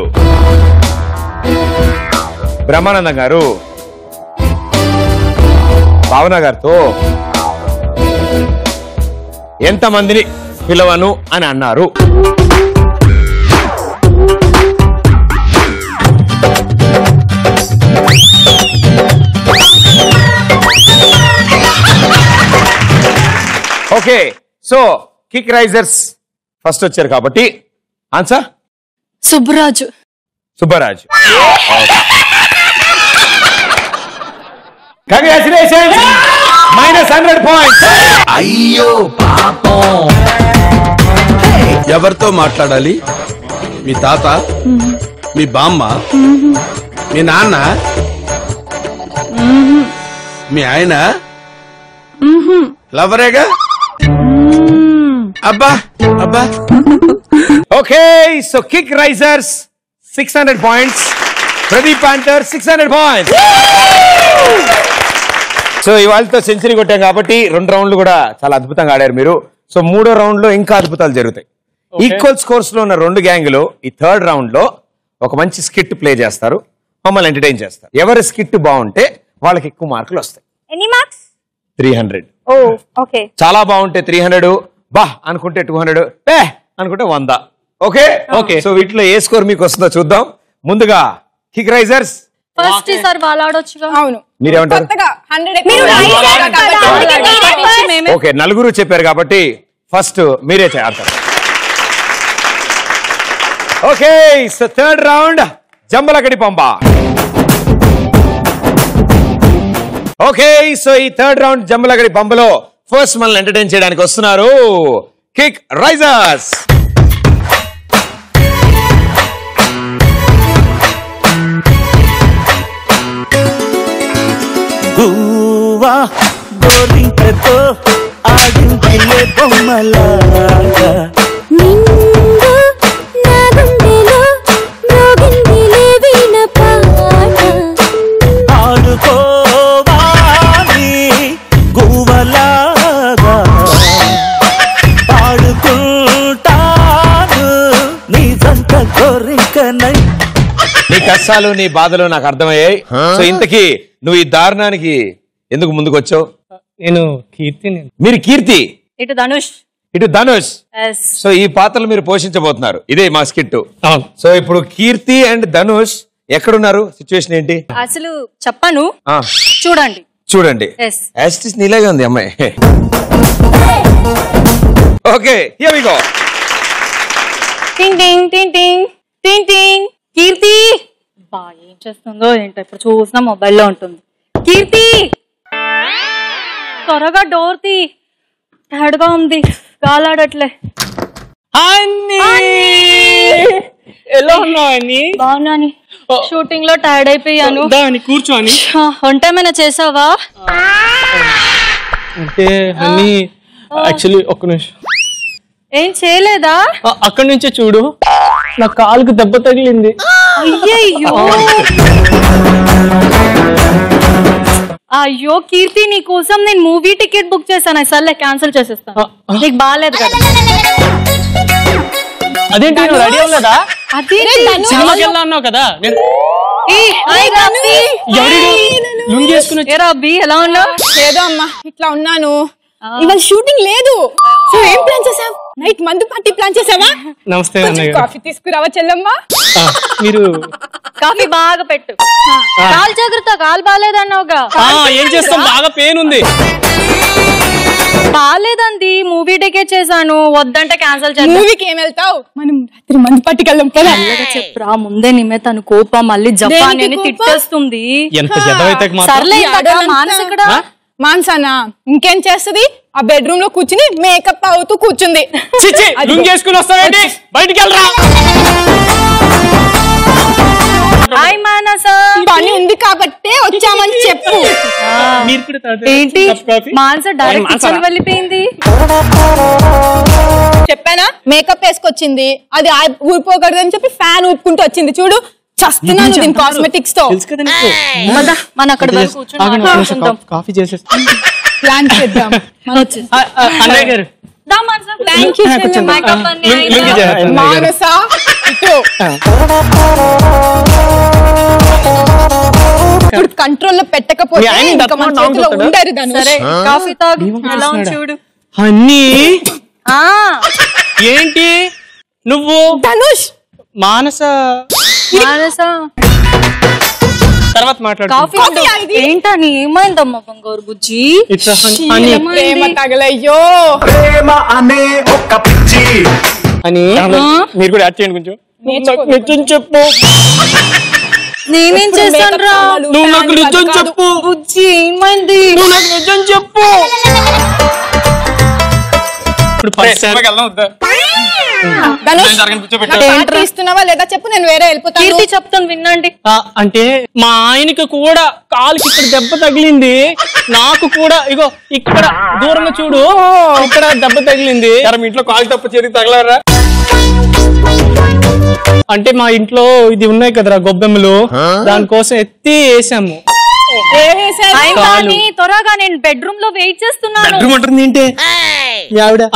బ్రహ్మానందం గారు భావన గారితో ఎంతమందిని పిలవను అని అన్నారు? Okay, so kick Risers first వచ్చారు కాబట్టి answer Subbaraju. Subbaraju. Congratulations. -100 points. అయ్యో పాపం. ఎవరితో మాట్లాడాలి? మీ తాత, మీ బామ్మ, మీ నాన్న, మీ ఆయన, లవరేగా? అబ్బా అబ్బా. Okay, so kick risers 600 points, Pradeep ఆంటర్ 600 పాయింట్స్. సో ఇవాళతో సెంచరీ కొట్టాం కాబట్టి 2 రౌండ్లు కూడా చాలా అద్భుతంగా ఆడారు మీరు. సో 3వ రౌండ్ లో ఇంకా అద్భుతాలు జరుగుతాయి. ఈక్వల్ స్కోర్స్ లో ఉన్న 2 గ్యాంగులు ఈ 3rd రౌండ్ లో ఒక మంచి స్కిట్ ప్లే చేస్తారు, మమ్మల్ని ఎంటర్టైన్ చేస్తారు. ఎవరి స్కిట్ బాగుంటే వాళ్ళకి ఎక్కువ మార్కులు వస్తాయి. ఎన్ని మార్క్స్? 300. ఓకే. చాలా బాగుంటే 300, బా అనుకుంటే 200, అనుకుంటే 100. Okay okay. సో వీటిలో ఏ స్కోర్ మీకు వస్తుందో చూద్దాం. ముందుగా కిక్ రైజర్స్. ఫస్ట్ సార్ వాళ్ళు ఆడొచ్చుగా. అవును, మీరేమంటారు? మీరు ఓకే, 4 చెప్పారు కాబట్టి ఫస్ట్ మీరే ఆడతారు. Okay, so 3rd round Jambalakadi పంప. ఓకే, సో ఈ 3rd రౌండ్ జంబలకడి పంపలో ఫస్ట్ మనల్ని ఎంటర్టైన్ చేయడానికి వస్తున్నారు కిక్ రైజర్స్. గువా గోరింకతో ఆడిందిలే బొమ్మలాగా నిండు నా గుండెలో మ్రోగిందిలే వీణ పాట ఆడుకోవాలి గువ్వలాగా పాడుకుంటాను నీ జంట గోరింకనై. నీ కష్టాలు నీ బాధలు నాకు అర్థమయ్యాయి. సో ఇంతకీ నువ్వు ఈ దారుణానికి ఎందుకు ముందుకు వచ్చావు? నేను కీర్తి. మీరు కీర్తి, ఇటు ధనుష్. ఇటు ధనుష్. సో ఈ పాత్రలు మీరు పోషించబోతున్నారు. ఇదే మా స్కిట్. సో ఇప్పుడు కీర్తి అండ్ ధనుష్ ఎక్కడున్నారు? సిచ్యువేషన్ ఏంటి? అసలు చెప్పాను, చూడండి. చూడండి, యాస్టిస్ నీలాగే ఉంది అమ్మాయి. Okay, here we go. టింగ్ టింగ్ టింగ్ టింగ్ టింగ్ టింగ్. కీర్తి బా ఏం చేస్తుందో ఏంటో, ఇప్పుడు చూసినా మొబైల్లో ఉంటుంది. కీర్తి త్వరగా డోర్ తీ, టైర్డ్గా ఉంది, గాలాడట్లే. ఎలా ఉన్నావు అన్ని? బాగున్నాను. షూటింగ్ లో టైర్డ్ అయిపోయాను. కూర్చోని వంట ఏమైనా చేసావా? అంటే అన్ని యాక్చువల్లీ ఒక్క నిమిషం. ఏం చేయలేదా? అక్కడి నుంచే చూడు, నా కాలుకు దెబ్బ తగిలింది. అయ్యయ్యో అయ్యో కీర్తి, నీ కోసం నేను మూవీ టికెట్ బుక్ చేశాను. సర్లే క్యాన్సిల్ చేసేస్తాను, నీకు బాగాలేదు కదా. అదేంటి రెడీ అవ్వలేదా? సినిమాకి వెళ్దా అన్నావు కదా. ఎలా ఉన్నావు? ఏదో అమ్మా ఇట్లా ఉన్నాను. ఇవాళ షూటింగ్ లేదు. సో ఏం ప్లాన్ చేసావు? నైట్ మందు పార్టీ ప్లాన్ చేసావా? నమస్తే. కాఫీ తీసుకురావా చెల్లమ్మా? మీరు కాఫీ బాగా పెట్టు. కాలు జాగ్రత్త, కాలు బాగాలేదన్నావుగా. ఏం చేస్తాం, బాగా పెయిన్ ఉంది. బాగాలేదండి, మూవీ టికెట్ చేశాను, వద్దంటే క్యాన్సిల్ చేద్దాం. మూవీకి ఏం వెళ్తావు? మనం రాత్రి మందు పట్టుకెళ్ళం కదా. చెప్పురా ముందే నిమే తను కోపం మళ్ళీ జపాన్ అని తిట్టేస్తుంది. సర్లే మానస ఇక్కడ మాన్సానా ఇంకేం చేస్తుంది? ఆ బెడ్రూమ్ లో కూర్చుని మేకప్ అవుతూ కూర్చుంది. చేసుకుని వస్తావేంటి? బయటికి వెళ్ళరా. హాయ్ మానస, పని ఉంది కాబట్టి వచ్చామని చెప్పు. ఏంటి మానస డైరెక్ట్ కిచెన్ వెళ్ళిపోయింది? చెప్పానా మేకప్ వేసుకొచ్చింది, అది ఊరిపోకూడదు అని చెప్పి ఫ్యాన్ ఊపుకుంటూ వచ్చింది. చూడు చస్తున్నాను దీని కాస్మెటిక్స్ తో. మన అక్కడ కూర్చుంటాం, కాఫీ చేసేసి ప్లాన్ చేద్దాం. అన్నయ్య గారు మానస ఇప్పుడు కంట్రోల్లో పెట్టకపోతే ఇంకా మన చేతిలో ఉండరు. సరే కాఫీ తాగు, ఎలా ఉంది చూడు. అన్నీ ఏంటి నువ్వు? ధనుష్ మానస తర్వాత మాట్లాడు. ఏంటని ఏమైందమ్మా బంగారు బుజ్జి? ప్రేమ తగలయ్యో అనే ఒక పిచ్చి అని మీరు కూడా యాడ్ చేయండి కొంచెం. నిజం చెప్పు. నేనేం చేశాను రా? నువ్వు నాకు నిజం చెప్పు బుజ్జి, ఏమైంది? నువ్వు నాకు నిజం చెప్పు. ఇస్తున్నావా లేదా చెప్పు, నేను వేరే వెళ్ళిపోతాను. చెప్తాను వినండి. అంటే మా ఆయనకి కూడా కాలుకి ఇక్కడ దెబ్బ తగిలింది, నాకు కూడా ఇగో ఇక్కడ దూరంగా చూడు ఇక్కడ దెబ్బ తగిలింది. మీ ఇంట్లో కాలు తప్ప చేతికి తగలరా? అంటే మా ఇంట్లో ఇది ఉన్నాయి కదరా గొబ్బెమ్మలు, దానికోసం ఎత్తి వేసాము. త్వరగా నేను బెడ్రూమ్ లో వెయిట్ చేస్తున్నాను.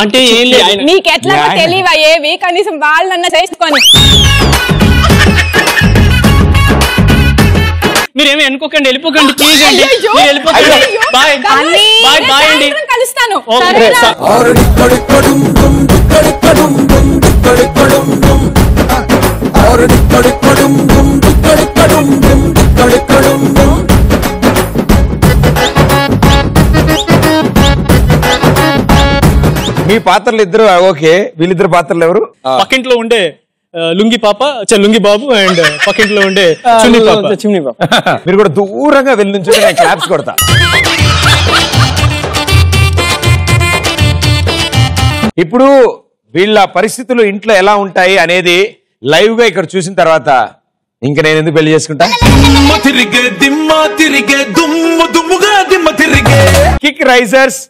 అంటే ఏం లేదు, నీకెట్లా తెలియవా ఏవి? కనీసం వాళ్ళన్నా చేసుకొని. మీరేమి అనుకోకండి, వెళ్ళిపోకండి ప్లీజ్ అండి, మీరు వెళ్ళిపోకండి. బాయ్ బాయ్ బాయ్ అండి, కలుస్తాను. మీ పాత్రలు ఇద్దరు ఓకే, వీళ్ళిద్దరు పాత్రలు ఎవరు? పక్కింట్లో ఉండే లుంగి పాప, లుంగి బాబు, అండ్ పక్కింట్లో ఉండే చున్ని పాప. మీరు కూడా దూరంగా వెళ్ళి నుంచి నేను క్లాప్స్ కొడతా. ఇప్పుడు వీళ్ళ పరిస్థితులు ఇంట్లో ఎలా ఉంటాయి అనేది లైవ్ గా ఇక్కడ చూసిన తర్వాత ఇంకా నేను ఎందుకు పెళ్లి చేసుకుంటా? కిక్ రైజర్స్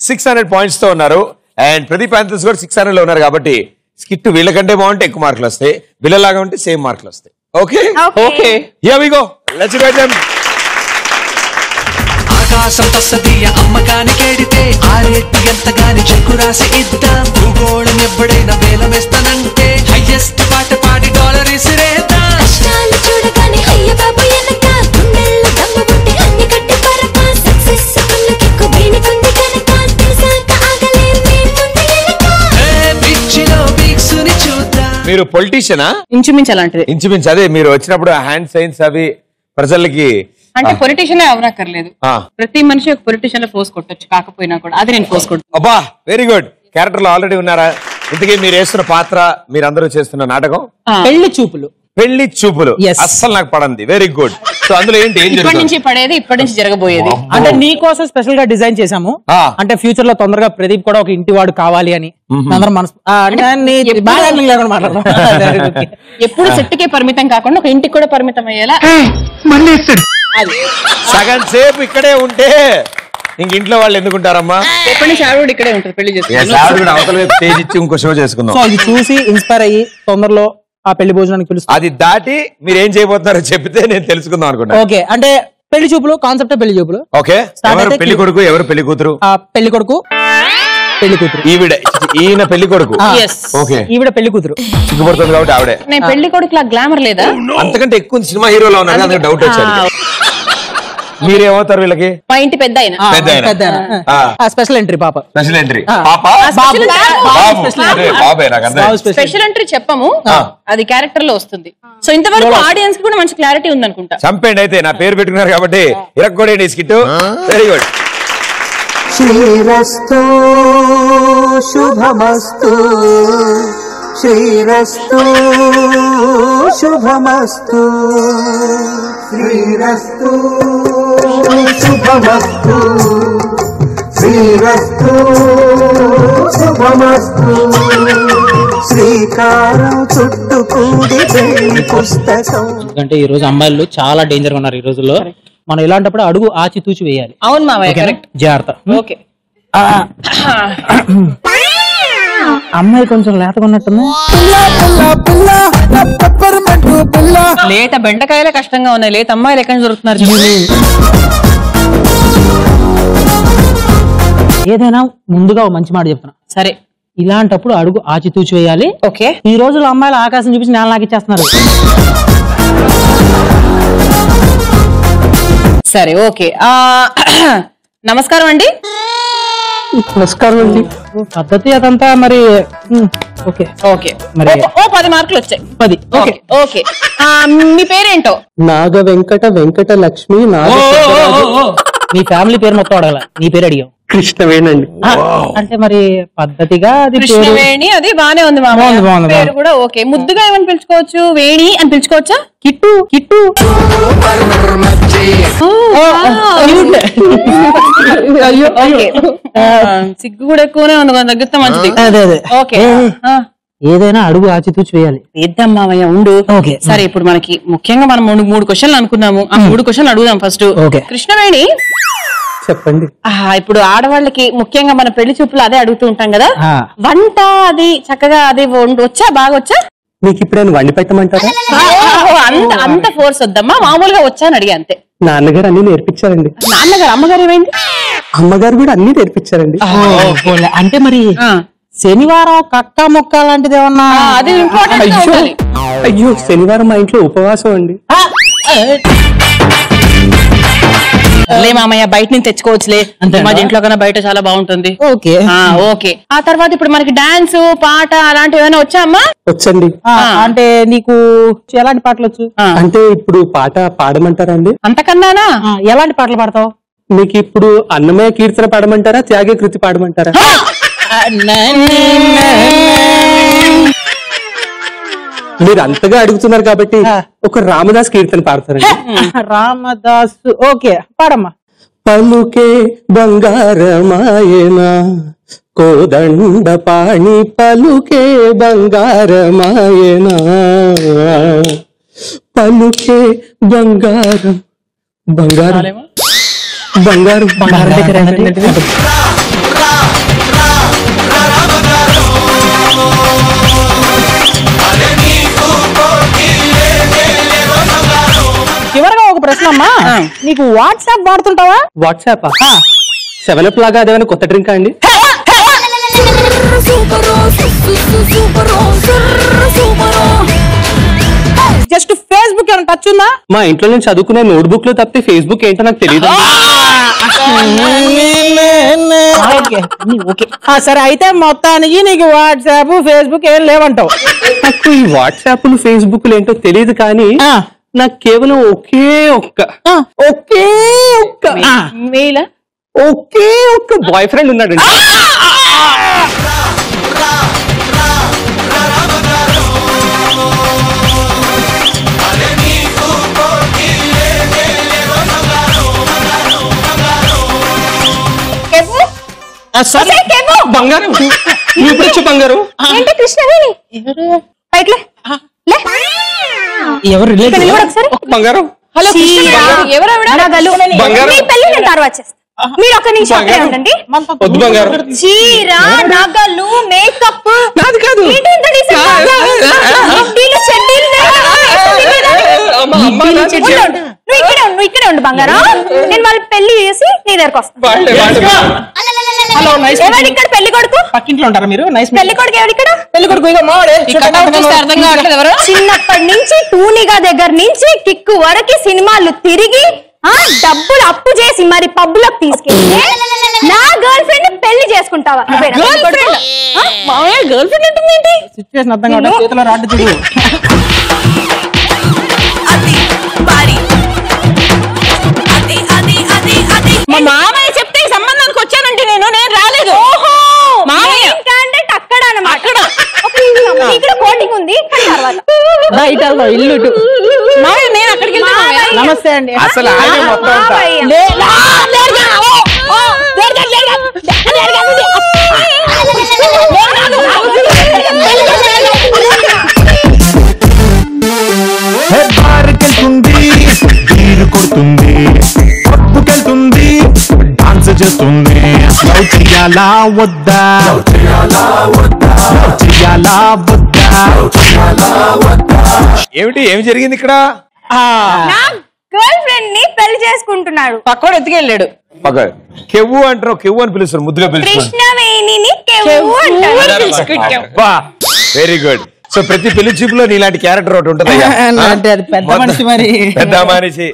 600 పాయింట్స్ తో ఉన్నారు, అండ్ ప్రదీప్ ఆంథర్స్ కూడా 600 లో ఉన్నారు. కాబట్టి స్కిట్ వీళ్ళకంటే బాగుంటే ఎక్కువ మార్కులు వస్తాయి, వీళ్ళలాగా ఉంటే సేమ్ మార్కులు వస్తాయి. Okay okay, here we go, let's get them. ఆకాశం తస్సదీయ అమ్మకానికి ఎడితే ఆరేట్టు ఎంతగాని చెక్కు రాసి ఇద్దాం. భూగోళం ఎప్పుడైనా వేలమేస్తానంటే హైయెస్ట్ పాట పాడి డాలర్ ఇసిరేద్దాం. కష్టాలు చూడగానే అయ్య బాబు ఎనక గుండెల్లో దమ్ము పుట్టి అన్ని కట్టి పరక సక్సెస్ అన్నకిక్కు వేణికుంది కనుక తెలిసాక ఆగలేం మేముంది ఎనక. పిచ్చిలో వీక్సుని చూద్దాం. మీరు పొలిటీషియనా? ఇంచుమించు అలాంటిది. ఇంచుమించు అదే, మీరు వచ్చినప్పుడు హ్యాండ్ సైన్స్ అవి ప్రజలకి అంటే పొలిటీషియన్ అవనక్కర్లేదు, ప్రతి మనిషి ఒక పొలిటీషియన్ లో పోస్ కొట్టొచ్చు, కాకపోయినా కూడా అది నేను పోస్ కొట్టు. అబ్బా వెరీ గుడ్. క్యారెక్టర్ లో ఆల్రెడీ ఉన్నారా? ఇంతకీ మీరు వేస్తున్న పాత్ర, మీరందరూ చేస్తున్న నాటకం పెళ్లి చూపులు. పెళ్లి చూపులు అస్సలు నాకు పడంది. Very good. సో అందులో ఏంటి, ఏం ఇప్పటి నుంచి పడేది, ఇప్పటి నుంచి జరగబోయేది. అంటే నీ కోసం స్పెషల్ గా డిజైన్ చేసాము. అంటే ఫ్యూచర్ లో తొందరగా ప్రదీప్ కూడా ఒక ఇంటి వాడు కావాలి అని అందరం మనసు ఎప్పుడు సెట్కే పరిమితం కాకుండా ఒక ఇంటికి కూడా పరిమితం అయ్యేలా. సగం సేపు ఇక్కడే ఉంటే ఇంక ఇంట్లో వాళ్ళు ఎందుకుంటారమ్మా? ఎప్పటి నుంచి ఆవిడ ఇక్కడే ఉంటుంది, పెళ్లి చేసుకుంటాం. అవతల స్టేజ్ ఇచ్చి ఇంకో షో చేసుకుందాం. సో ఇది చూసి ఇన్స్పైర్ అయ్యి తొందరలో ఆ పెళ్లి భోజనానికి పిలుస్తాం. అది దాటి మీరు ఏం చేయబోతున్నారో చెప్తే నేను తెలుసుకుందాం అనుకుంటా. ఓకే, అంటే పెళ్లి చూపులు కాన్సెప్ట్ పెళ్లి చూపులు. ఓకే, ఎవరు పెళ్లి కొడుకు, ఎవరు పెళ్లి కూతురు? పెళ్లి కొడుకు, పెళ్లి కూతురు. ఈయన పెళ్లి కొడుకు, ఓకే, ఈవిడ పెళ్లి కూతురు. సిగ్గుపడుతుంది కాబట్టి ఆవిడే. నేను పెళ్లి కొడుకు గ్లామర్ లేదా? అంతకంటే ఎక్కువ సినిమా హీరోలో ఉన్నారు, అందుకే డౌట్ వచ్చాడు. మీరేమవుతారు వీళ్ళకి? మా ఇంటి పెద్ద స్పెషల్ ఎంట్రీ పాప. స్పెషల్ ఎంట్రీ స్పెషల్ ఎంట్రీ చెప్పము, అది క్యారెక్టర్ లో వస్తుంది. సో ఇంతవరకు ఆడియన్స్ కూడా మంచి క్లారిటీ ఉంది అనుకుంటా. చంపేండి అయితే, నా పేరు పెట్టుకున్నారు కాబట్టి ఇరక్కోడేండి స్కిట్. Very good. శ్రీరస్తు శుభమస్తు శ్రీరస్తు శుభమస్తు శ్రీరస్తు శుభమస్తు శ్రీరస్తు శుభమస్తు శ్రీకారం చుట్టుకుంది పెళ్లి పుస్తకం. ఎందుకంటే ఈ రోజు అమ్మాయిలు చాలా డేంజర్ గా ఉన్నారు ఈ రోజుల్లో. మనం ఇలాంటప్పుడు అడుగు ఆచితూచి వేయాలి. అవును మామయ్య, కరెక్ట్. జాగ్రత్త. ఓకే. అమ్మాయి కొంచెం లేతగా ఉన్నట్టుంది. లేత బెండకాయలే కష్టంగా ఉన్నాయి, లేత అమ్మాయిలు ఎక్కడ దొరుకుతున్నారు? ఏదైనా ముందుగా మంచి మాట చెప్తున్నా. సరే, ఇలాంటప్పుడు అడుగు ఆచితూచి వేయాలి. ఓకే. ఈ రోజుల్లో అమ్మాయిలు ఆకాశం చూపించి నేల నాకిచ్చేస్తున్నారు. సరే, ఓకే. నమస్కారం అండి. నమస్కారం అండి. పద్ధతి అదంతా మరి. Okay okay. మరి 10 మార్కులు వచ్చాయి. 10. Okay okay. మీ పేరేంటో? నాగ వెంకట వెంకట లక్ష్మి మీ ఫ్యామిలీ పేరు మొత్తం అడగల, నీ పేరు అడిగాం. కృష్ణవేణి. అంటే మరి పద్ధతిగా అది కృష్ణవేణి, అది బానే ఉంది మామ. పేరు కూడా ఓకే. ముద్దుగా ఏమని పిలుచుకోవచ్చు? వేణి అని పిలుచుకోవచ్చా? Kit kit. సిగ్గు కూడా ఎక్కువనే ఉంది, కొంచెం తగ్గితే మంచిది. అదే అదే. ఓకే. ఏదైనా అడుగు ఆచితూచి వేయాలి. వేద్దాం మామయ్య, ఉండు. ఓకే. సరే, ఇప్పుడు మనకి ముఖ్యంగా మనం 3 క్వశ్చన్లు అనుకున్నాము. ఆ 3 క్వశ్చన్లు అడుగుదాం ఫస్ట్. ఓకే. కృష్ణవేణి, చెప్పండి. ఇప్పుడు ఆడవాళ్ళకి ముఖ్యంగా మన పెళ్లి చూపులు అదే అడుగుతూ ఉంటాం కదా, వంట అది చక్కగా అది వచ్చా? బాగా వచ్చా? మీకు ఇప్పుడు నేను వండి పెట్టమంటారా? అంత ఫోర్స్ వద్దమ్మా, మామూలుగా వచ్చా అని అడిగా అంతే. నాన్నగారు అన్ని నేర్పించారండి. నాన్నగారు? అమ్మగారు ఏమైంది? అమ్మగారు కూడా అన్ని నేర్పించారండి. అంటే మరి శనివారం కక్క ముక్క లాంటిది ఏమన్నా? అది ఇంపార్టెంట్. అయ్యో, శనివారం మా ఇంట్లో ఉపవాసం అండి. లే మామయ్య, బయట నుంచి తెచ్చుకోవచ్చులే. మా ఇంట్లో కన్నా బయట చాలా బాగుంటుంది. ఓకే. ఓకే. ఆ తర్వాత ఇప్పుడు మనకి డాన్స్ పాట అలాంటివి ఏమైనా వచ్చా అమ్మా? వచ్చండి. అంటే నీకు ఎలాంటి పాటలు వచ్చు? అంటే ఇప్పుడు పాట పాడమంటారా అండి? అంతకన్నానా? ఎలాంటి పాటలు పాడతావు? మీకు ఇప్పుడు అన్నమయ్య కీర్తన పాడమంటారా, త్యాగ కృతి పాడమంటారా? మీరు అంతగా అడుగుతున్నారు కాబట్టి ఒక రామదాస్ కీర్తన పాడతారండి. రామదాస్. ఓకే, పాడమ్మా. పలుకే బంగారమాయన కోదండ పాణి పలుకే బంగారమాయన పలుకే బంగారం బంగారం బంగారం బంగారం దగ్గర చివరగా ఒక ప్రశ్న అమ్మా, నీకు వాట్సాప్ వాడుతుంటావా? వాట్సాప్ 7up లాగా అదేమైనా కొత్త డ్రింక్ అండి? జస్ట్ ఫేస్బుక్ ఏమైనా టచ్ ఉందా? మా ఇంట్లో నేను చదువుకునే నోట్బుక్ లో తప్పితే ఫేస్బుక్ ఏంటో నాకు తెలియదు. సరే, అయితే మొత్తానికి నీకు వాట్సాప్ ఫేస్బుక్ ఏం లేవంటావు? నాకు ఈ వాట్సాప్ ఫేస్బుక్ ఏంటో తెలియదు, కానీ నాకు కేవలం ఒకే ఒక్క బాయ్ ఫ్రెండ్ ఉన్నాడండి. బంగారం ఇప్పుడు వచ్చి బంగారు ఏంటి కృష్ణవేణి? బయటలే ఎవరు బంగారం. హలో మీ పెళ్లి నేను తర్వాత చేస్తాను. మీరు ఒక నిమిషం అక్కడే ఉండండి. వద్దు బంగారం. చీర నగలు మేకప్ నాది కాదు. నువ్వు ఇక్కడే ఉండు బంగారం. నేను వాళ్ళ పెళ్లి చేసి నీ దగ్గరకు వస్తాను. ఎవరు ఇక్కడ పెళ్లి కొడుకు? పక్కింట్లో ఉంటారా మీరు? పెళ్లి కొడుకు ఎవరు ఇక్కడ? పెళ్లి కొడుకు చిన్నప్పటి నుంచి టూనిగా దగ్గర నుంచి కిక్కు వరకు సినిమాలు తిరిగి డబ్బులు అప్పు చేసి మరి పబ్బులకు తీసుకెళ్తే నా గర్ల్ ఫ్రెండ్ పెళ్లి చేసుకుంటావా? గర్ల్ ఫ్రెండ్ ఉంటుంది ఏంటి? సిచ్యువేషన్ అర్థం కావట్లేదు, చేతిలో రాడ్డు చూడు. మా మామయ్య చెప్తే ఈ సంబంధానికి వచ్చానంటే నేను లేదండి అసలు ఆయనే మొత్తం అంతా. బార్కెళ్తుంది బీరు కొడుతుంది పప్పుకెళ్తుంది డాన్స్ చేస్తుంది లవ్ చెయ్యాలా వద్దా చెయ్యాలా వద్దా ఏమిటి ఏమి జరిగింది ఇక్కడ? గర్ల్ ఫ్రెండ్ ని పెళ్లి చేసుకుంటున్నాడు. పక్కోడు ఎత్తుకెళ్ళాడు. కెవ్వు అంటారు, కెవ్వు అని పిలుస్తారు, ముద్దుగా పిలుస్తారు. కృష్ణవేణిని కెవ్వు అంటారు. Very good. సో ప్రతి పెళ్లి చూపులో నీలాంటి క్యారెక్టర్ ఒకటి ఉంటుంది. పెద్ద మనిషి మరి. పెద్ద మనిషి,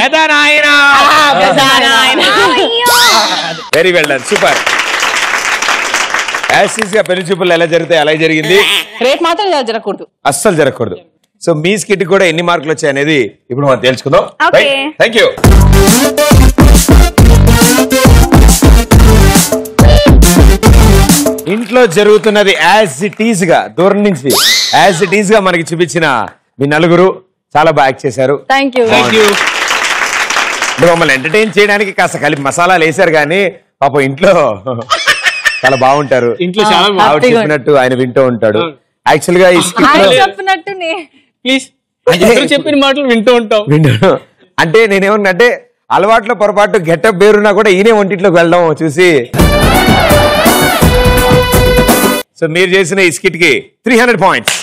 పెద్ద నాయన. Very well done, super. యాసిస్ గా పెళ్లి చూపులు ఎలా జరుగుతాయి అలా జరిగింది. రేట్ మాత్రం జరగకూడదు, అస్సలు జరగకూడదు. సో మీ స్కిట్ కూడా ఎన్ని మార్కులు వచ్చాయి అనేది ఇప్పుడు మనం తెలుసుకుందాం. Thank you. ఇంట్లో జరుగుతున్నది యాజ్ ఇట్ ఈజ్ గా, దూరం నుంచి యాజ్ ఇట్ ఈజ్ గా మనకి చూపించిన మీ నలుగురు చాలా బాగా యాక్ట్ చేశారు. Thank you. మమ్మల్ని ఎంటర్టైన్ చేయడానికి కాస్త కలిపి మసాలాలు వేశారు కానీ పాపం ఇంట్లో చాలా బాగుంటారు. ఇంట్లో చాలా ఆవిడ చెప్పినట్టు ఆయన వింటూ ఉంటాడు. యాక్చువల్ గా ఈ స్కిట్ లో చెప్పినట్టు ప్లీజ్ చెప్పిన మాటలు వింటూ ఉంటాం. అంటే నేనేమన్నా అంటే అలవాట్లో పొరపాటు గెటప్ బేరున్నా కూడా ఈయనే ఒంటిట్లోకి వెళ్ళడం చూసి, సో మీరు చేసిన ఈ స్కిట్ కి 300 points.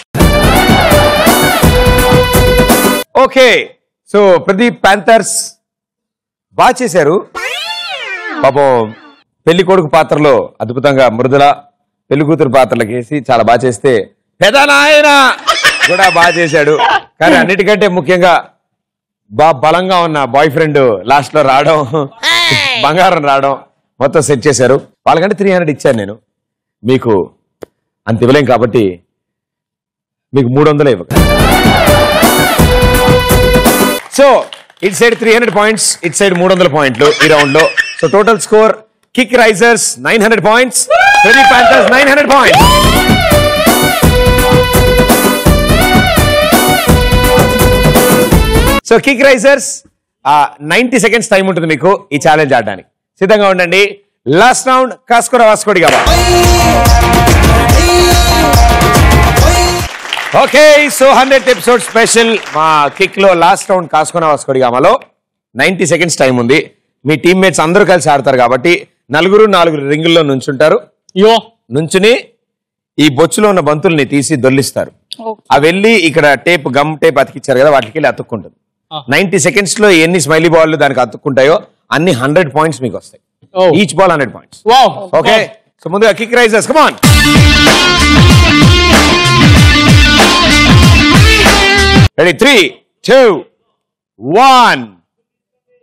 Okay, so Pradeep Panthers బాగా చేశారు. పాపం పెళ్లి కొడుకు పాత్రలో అద్భుతంగా మృదుల, పెళ్లి కూతురు పాత్రలకు వేసి చాలా బాగా చేస్తే పెద్ద నాయన కూడా బాగా చేశాడు. కానీ అన్నిటికంటే ముఖ్యంగా బాగా బలంగా ఉన్న బాయ్ ఫ్రెండ్ లాస్ట్ లో రావడం, బంగారం రావడం మొత్తం సెట్ చేశారు. వాళ్ళకంటే 300 ఇచ్చాను నేను, మీకు అంత ఇవ్వలేం కాబట్టి మీకు 300 ఇవ్వక. సో ఇట్ సైడ్ 300 పాయింట్స్, ఇట్ సైడ్ 300 పాయింట్లు ఈ రౌండ్ లో. So total score kick risers 900 points, Pradeep panthers 900 points. So kick risers 90 seconds time ఉంటుంది మీకు ఈ ఛాలెంజ్ ఆడడానికి. సిద్ధంగా ఉండండి. లాస్ట్ రౌండ్ కాస్కోరా Vasco da Gama. Okay, so 100th episode special మా కిక్ లో లాస్ట్ రౌండ్ కాస్కోరా వాస్కోడి గామాలో 90 సెకండ్స్ టైం ఉంది. మీ టీమ్మేట్స్ అందరూ కలిసి ఆడతారు కాబట్టి 4 రింగుల్లో నుంచుంటారు. నుంచుని ఈ బొచ్చులో ఉన్న బంతుల్ని తీసి దొల్లిస్తారు. అవి వెళ్ళి ఇక్కడ గమ్ టేప్ అతికిచ్చారు కదా, వాటికి వెళ్ళి అతుక్కుంటుంది. 90 సెకండ్స్ లో ఎన్ని స్మైలీ బాల్ దానికి అతుక్కుంటాయో అన్ని 100 పాయింట్స్ మీకు వస్తాయి. Each ball 100 points. Okay, so ముందుగా kick risers, come on. Ready, 3, 2, 1,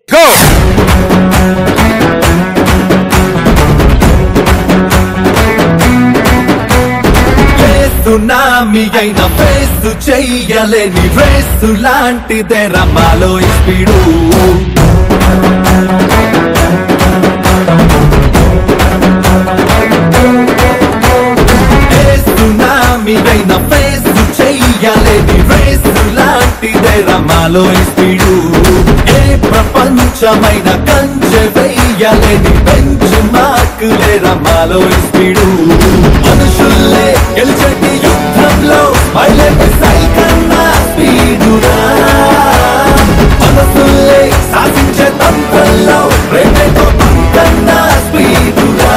go. Tsunami అయిన ఫేస్ చెయ్యలేని రేసు లాంటిదే రమాలో స్పీడు. సునామీ అయిన ఫేస్ చెయ్యలేని రేసు లాంటిదే రమాలో స్పీడు. ఏ ప్రపంచమైన కంచె వెయ్యలేని బెంచ్ మార్కులే రమాలో స్పీడు. మనుషుల్లే గెలిచేటి యుద్ధంలో మైలేటి సైకన్నా స్పీడురా. మనసుల్లే సాధించే తంత్రంలో ప్రేమతో కన్నా స్పీడురా.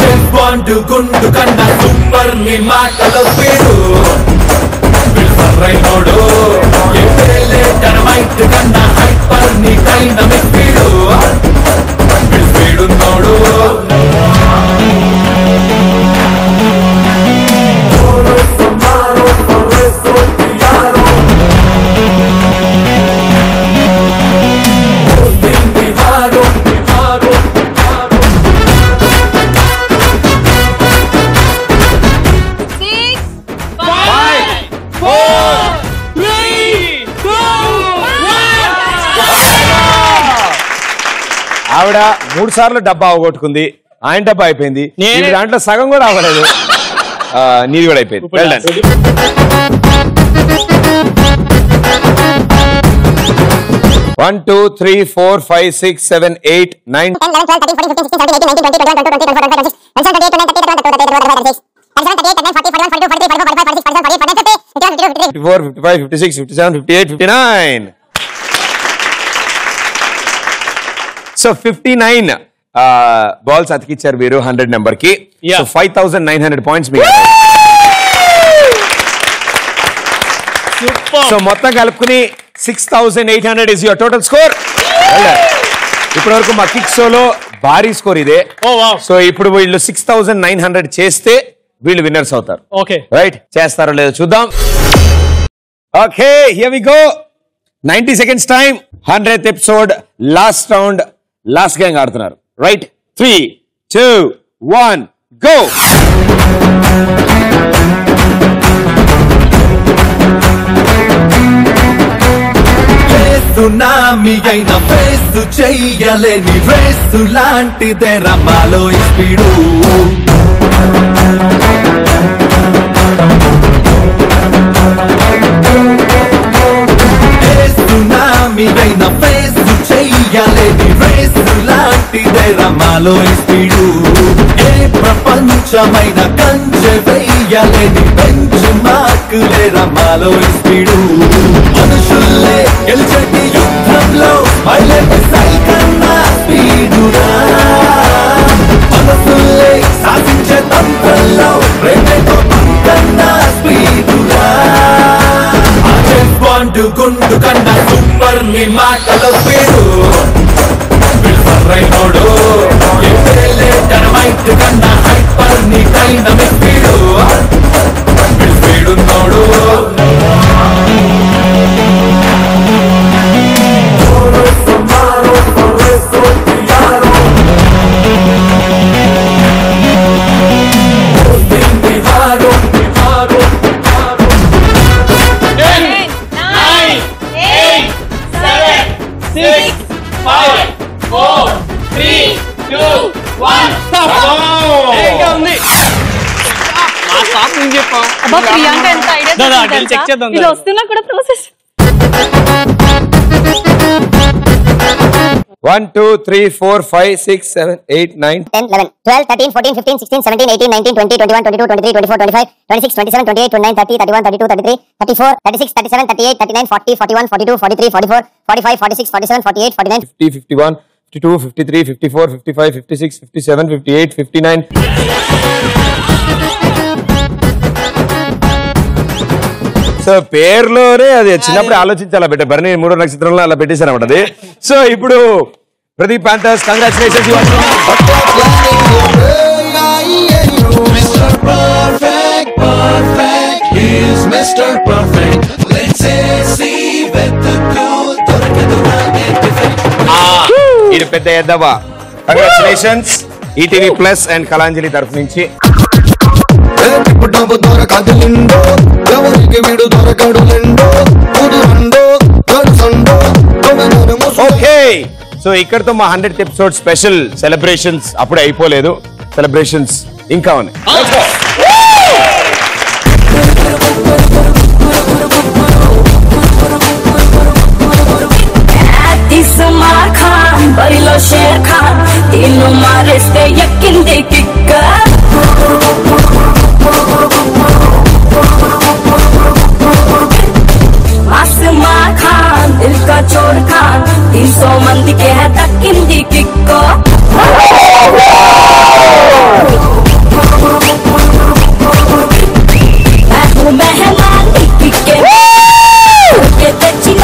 జేమ్స్ బాండ్ గుండు కన్నా సూపర్ ని మాటలో స్పీడు. సరైనోడు డైనమైట్ కన్నా హైపర్ ని డైనమిక్ స్పీడు. స్పీడున్నోడు ఆవిడ 3 సార్లు డబ్బా అవగొట్టుకుంది, ఆయన డబ్బా అయిపోయింది, దాంట్లో సగం కూడా అవ్వలేదు, నీది కూడా అయిపోయింది. Well done. 1 2 3 4 5 6 7 8 9 10 11 12 13 14 15 16 17 18 19 20 21 22 23 24 25 26 54 55 56 57 58 59. So 59 balls అతికిచ్చారు మీరు 100 నెంబర్ కి. సో 5900 పాయింట్స్ మీకు. సో మొత్తం కలుపుకుని 6800 ఇస్ యువర్ టోటల్ స్కోర్. ఇప్పటి వరకు మా కిక్ షోలో భారీ స్కోర్ ఇదే. సో ఇప్పుడు వీళ్ళు 6900 చేస్తే వీళ్ళు విన్నర్స్ అవుతారు. ఓకే రైట్, చేస్తారో లేదో చూద్దాం. Okay, here we go. 90 seconds time, 100th episode, last round, last gang ఆడుతున్నారు. Right, 3 2 1 go. సునామీ అయిన ఫేస్ చెయ్యలేని రేసు లాంటిదే రమాలో స్పీడు. సునామీ అయిన ఫేస్ చెయ్యలేని రేసు లాంటిదే రమాలో స్పీడు. ఏ ప్రపంచమైన కంచె వెయ్యలేని బెంచ్ మార్కులే రమాలో స్పీడు. మనుషుల్లే గెలిచటి యుద్ధంలో మైలేటి సైకన్నా స్పీడురా. మనసుల్లే సాధించే తంత్రంలో ప్రేమతో పంకన్నా స్పీడురా. బాండు గుండు కన్నా సూపర్ ని మాటలో స్పీడు. విల్సరైనోడు డైనమైట్ కన్నా హైపర్ ని డైనమిక్ స్పీడు. స్పీడున్నోడు ఇలా వస్తున్నా కూడా ప్రాసెస్. 1 2 3 4 5 6 7 8 9 10 11 12 13 14 15 16 17 18 19 20 21 22 23 24 25 26 27 28 29 30 31 32 33 34 36 37 38 39 40 41 42 43 44 45 46 47 48 49 50 51 52 53 54 55 56 57 58 59. సో పేర్లోనే అది చిన్నప్పుడు ఆలోచించాలా బిడ్డ, భరణి 3వ నక్షత్రంలో అలా పెట్టేశారన్నమాట అది. సో ఇప్పుడు ప్రదీప్ ప్యాంథర్స్, కంగ్రాచులేషన్స్. ఇది పెద్ద ఎద్దవా. Congratulations ETV plus and Kalanjali తరఫు నుంచి. ఓకే, సో ఇక్కడతో మా 100th ఎపిసోడ్ స్పెషల్ సెలబ్రేషన్స్ అప్పుడే అయిపోలేదు. సెలబ్రేషన్స్ ఇంకా ఉన్నాయి. బరిలో షేర్ ఖాన్ తీను మారేస్తే ఎక్కింది కిక్క. ఆసమా ఖాన్ దిల్ కా చోర్ ఖాన్ 300 మందికి దక్కింది కిక్క. మెహమాన్ కిక్కే తెచ్చిన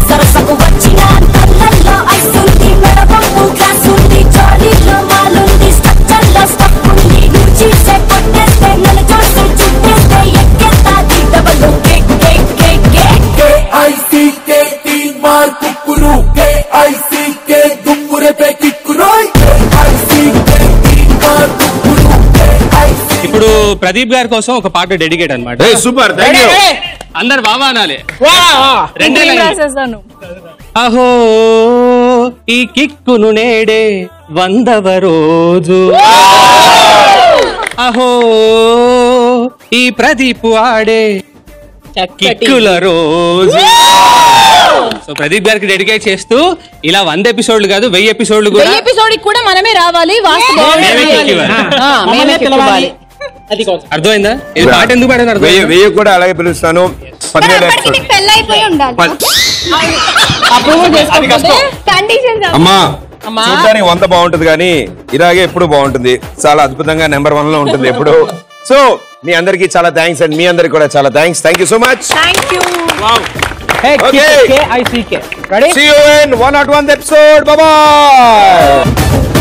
సరసకు వచ్చిన కళ్ళల్లో ఐసుంది, మెడపప్పు గ్లాస్ ఉంది, జోడీలో మాలుంది, స్ట్రక్చర్లో స్టక్ ఉంది. నువ్వు చీసే కొట్టేస్తే నన్ను చూసి చుట్టేస్తే ఎక్కేస్తాది double cake cake cake cake. KICK Teenmaar కుక్కురు, KICK దుమ్మురే పే కిక్కురోయ్. KICK తీన్మార్ కుక్కురు. ఇప్పుడు ప్రదీప్ గారి కోసం ఒక పాట డెడికేట్ అన్నమాట. Super, thank you. అందరు బాబా అనాలి. అహో ఈ కిక్కును నేడే 100వ రోజు. అహో ఈ ప్రదీప్ ఆడే కిక్కుల రోజు. సో ప్రదీప్ గారికి డెడికేట్ చేస్తూ ఇలా 100 ఎపిసోడ్లు కాదు 1000 ఎపిసోడ్లు కూడా ఎపిసోడ్ కూడా మనమే రావాలి అర్థమైందా? ఇది పాట ఎందుకు పాడాను అర్థం 1000 కూడా అలాగే పిలుస్తాను. 17 ఎపిసోడ్ పెళ్ళైపోయి ఉండాలి. అమ్మా చూడడానికి 100 బాగుంటుంది కానీ ఇలాగే ఎప్పుడు బాగుంటుంది. చాలా అద్భుతంగా నెంబర్ 1 లో ఉంటుంది ఎప్పుడు. సో మీ అందరికి చాలా థ్యాంక్స్ అండ్ మీ అందరికి కూడా చాలా thanks. Thank you so much. Okay. See you in 101th episode. Bye bye.